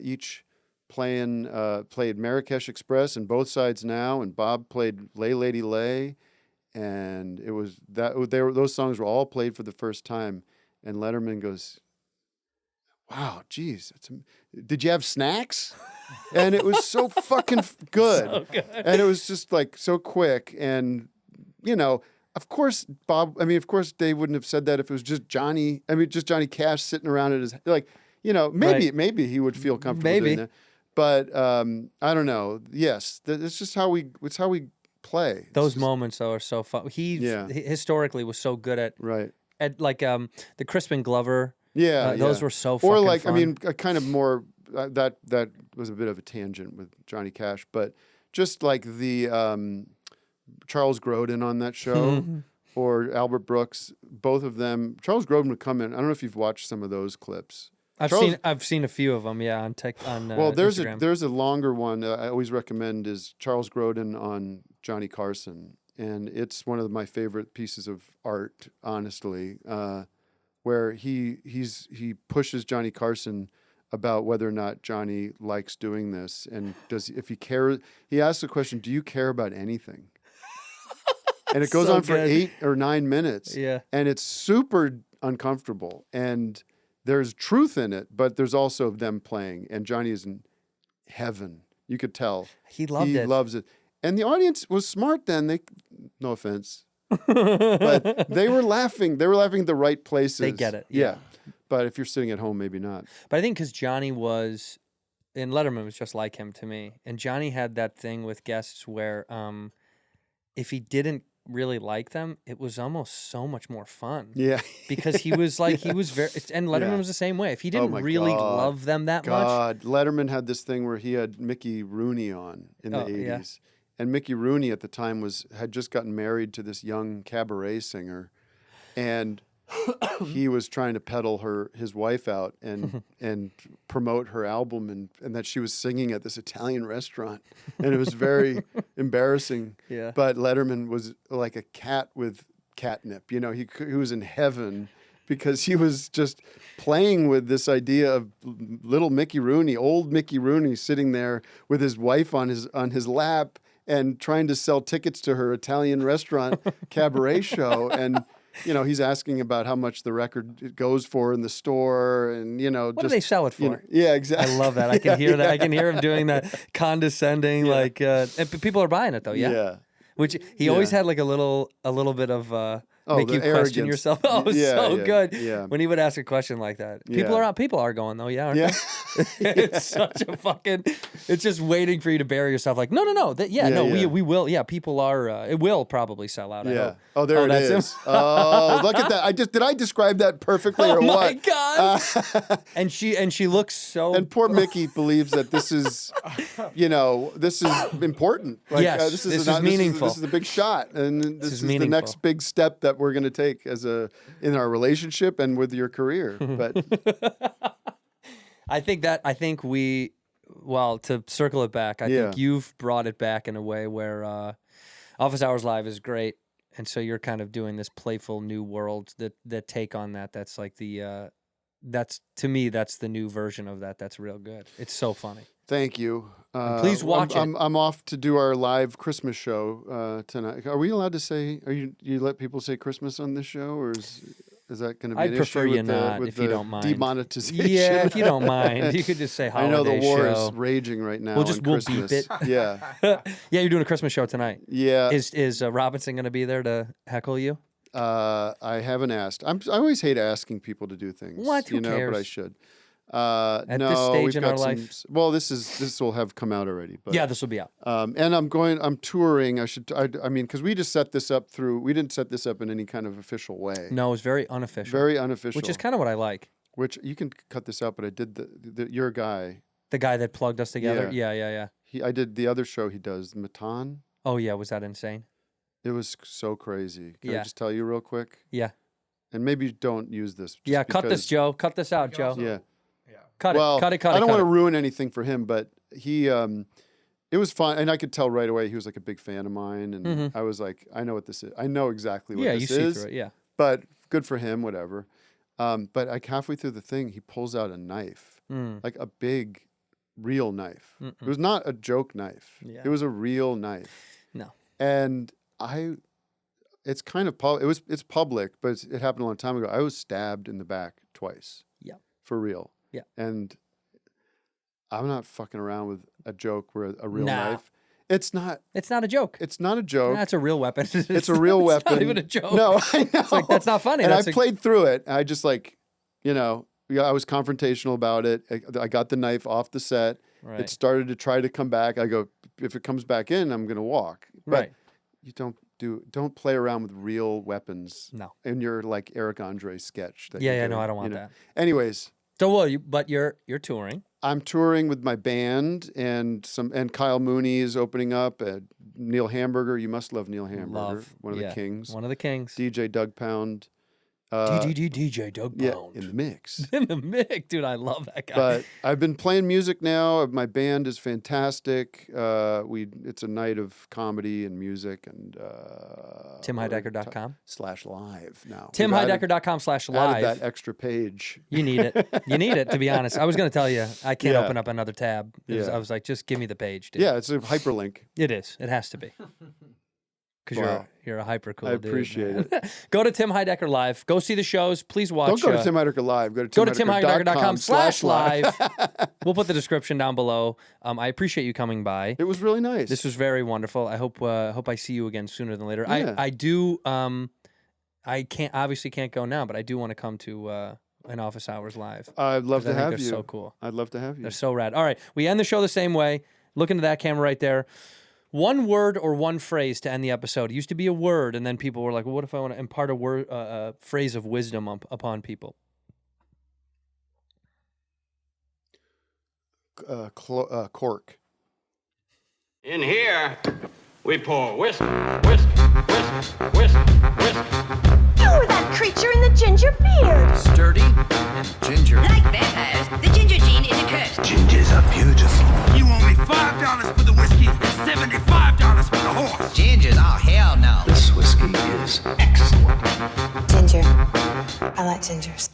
each played Marrakesh Express and Both Sides Now, and Bob played Lay Lady Lay, and it was those songs were all played for the first time, and Letterman goes, "Wow, geez, did you have snacks?" And it was so fucking good. So good. And it was just like so quick, and of course Dave wouldn't have said that if it was just Johnny Cash sitting around at his maybe he would feel comfortable doing that. But I don't know. Yes, it's just how we play. Those moments though are so fun. He historically was so good at the Crispin Glover. Those were so fucking fun. Kind of more that was a bit of a tangent with Johnny Cash, but just like the Charles Grodin on that show or Albert Brooks, both of them. Charles Grodin would come in. I don't know if you've watched some of those clips. I've seen a few of them. Yeah, on Instagram. Instagram. There's a longer one I always recommend is Charles Grodin on Johnny Carson, and it's one of my favorite pieces of art, honestly, where he pushes Johnny Carson about whether or not Johnny likes doing this, and if he cares. He asks the question, "Do you care about anything?" And it goes on for 8 or 9 minutes. Yeah, and it's super uncomfortable, and there's truth in it, but there's also them playing, and Johnny is in heaven. You could tell he loved it. He loves it, and the audience was smart then. No offense, but they were laughing. They were laughing at the right places. They get it. Yeah. But if you're sitting at home, maybe not. But I think because Johnny and Letterman was just like him to me. And Johnny had that thing with guests where if he didn't really like them, it was almost so much more fun. Yeah. Because he was he was very, and Letterman was the same way. If he didn't really love them that much. Letterman had this thing where he had Mickey Rooney on in the 80s. Yeah. And Mickey Rooney at the time had just gotten married to this young cabaret singer. And he was trying to peddle his wife out and promote her album and that she was singing at this Italian restaurant, and it was very embarrassing. Yeah. But Letterman was like a cat with catnip. He was in heaven because he was just playing with this idea of little Mickey Rooney, old Mickey Rooney, sitting there with his wife on his lap and trying to sell tickets to her Italian restaurant cabaret show. And he's asking about how much the record goes for in the store, and what do they sell it for? Yeah, exactly. I love that. I can hear that. I can hear him doing that condescending, and people are buying it though. Yeah. Yeah. Which he always had like a little bit of make you question yourself. Oh, it was good. Yeah. When he would ask a question like that. People are going though, aren't they? It's such a fucking, it's just waiting for you to bury yourself like, no. We will. Yeah, people are, it will probably sell out. I hope. Oh, there it is. Oh, look at that. did I describe that perfectly or what? Oh my God. And she looks so. And poor Mickey believes that this is, this is important. Like, yes, this is meaningful. This is a big shot. And this is the next big step that we're going to take in our relationship and with your career. But I think to circle it back, I think you've brought it back in a way where Office Hours Live is great. And so you're kind of doing this playful new world that take on that. That's like to me, that's the new version of that. That's real good. It's so funny. Thank you. Please watch it. I'm off to do our live Christmas show tonight. Are we allowed to say? You let people say Christmas on this show, or is that going to be? I'd an prefer issue you not, if you don't mind. Demonetization. Yeah, if you don't mind, you could just say holiday show. I know the war is raging right now. We'll beep it. Yeah. Yeah, you're doing a Christmas show tonight. Yeah. Is Robinson going to be there to heckle you? I haven't asked. I always hate asking people to do things. What? Who cares? But I should. At this stage in our life. Well, this will have come out already. But, yeah, this will be out. And I'm touring. I mean, because we just set this up we didn't set this up in any kind of official way. No, it was very unofficial. Very unofficial. Which is kind of what I like. Which you can cut this out, but I did your guy. The guy that plugged us together? Yeah. I did the other show he does, Matan. Oh, yeah. Was that insane? It was so crazy. Can I just tell you real quick? Yeah. And maybe don't use this. Cut this, Joe. Cut this out, Joe. Yeah. Cut it. I don't want to ruin anything for him, but he it was fun, and I could tell right away he was like a big fan of mine, and I was like, I know what this is. I know exactly what this you see is. through it, yeah. But good for him, whatever. But like halfway through the thing, he pulls out a knife, like a big, real knife. It was not a joke knife. Yeah. It was a real knife. No. And it's kind of it's public, but it happened a long time ago. I was stabbed in the back twice. Yeah. For real. Yeah. And I'm not fucking around with a joke where a real Nah. knife. It's not. It's not a joke. It's not a joke. That's a real weapon. It's a real weapon. It's not even a joke. No, I know. It's like, that's not funny. And That's I played through it. I just like, I was confrontational about it. I got the knife off the set. Right. It started to try to come back. I go, if it comes back in, I'm going to walk. But Right. you don't play around with real weapons. No. In your like Eric Andre sketch. That Yeah, you're yeah, no, doing, I don't want that. Anyways. So but you're touring. I'm touring with my band and Kyle Mooney is opening up. Neil Hamburger, you must love Neil Hamburger, one of the kings. One of the kings. DJ Doug Pound. DJ Doug Pound. In the mix. In the mix, dude. I love that guy. But I've been playing music now. My band is fantastic. It's a night of comedy and music and TimHeidecker.com /live now. TimHeidecker.com/live. Added that extra page. You need it. You need it, to be honest. I was going to tell you, I can't Yeah. open up another tab. I was like, just give me the page, dude. Yeah, it's a hyperlink. It is. It has to be. Because Wow. you're a hyper cool I dude. appreciate man. it. Go to Tim Heidecker Live. Go see the shows. Please watch. Don't go to Tim Heidecker Live. Go to TimHeidecker.com/live. We'll put the description down below. I appreciate you coming by. It was really nice. This was very wonderful. I hope I see you again sooner than later. Yeah. I do. I can't go now, but I do want to come to an Office Hours Live. I'd love 'cause to I think have they're you. so cool. I'd love to have you. They're so rad. All right, we end the show the same way. Look into that camera right there. One word or one phrase to end the episode. It used to be a word, and then people were like, well, what if I want to impart a word, phrase of wisdom upon people? Cork. In here, we pour whisk, whisk, whisk, whisk, whisk. You were that creature in the ginger beard. Sturdy and ginger. Like vampires, the ginger gene is a curse. Gingers are beautiful. You owe me $5 for the whiskey and $75 for the horse. Gingers? Oh, hell no. This whiskey is excellent. Ginger. I like gingers.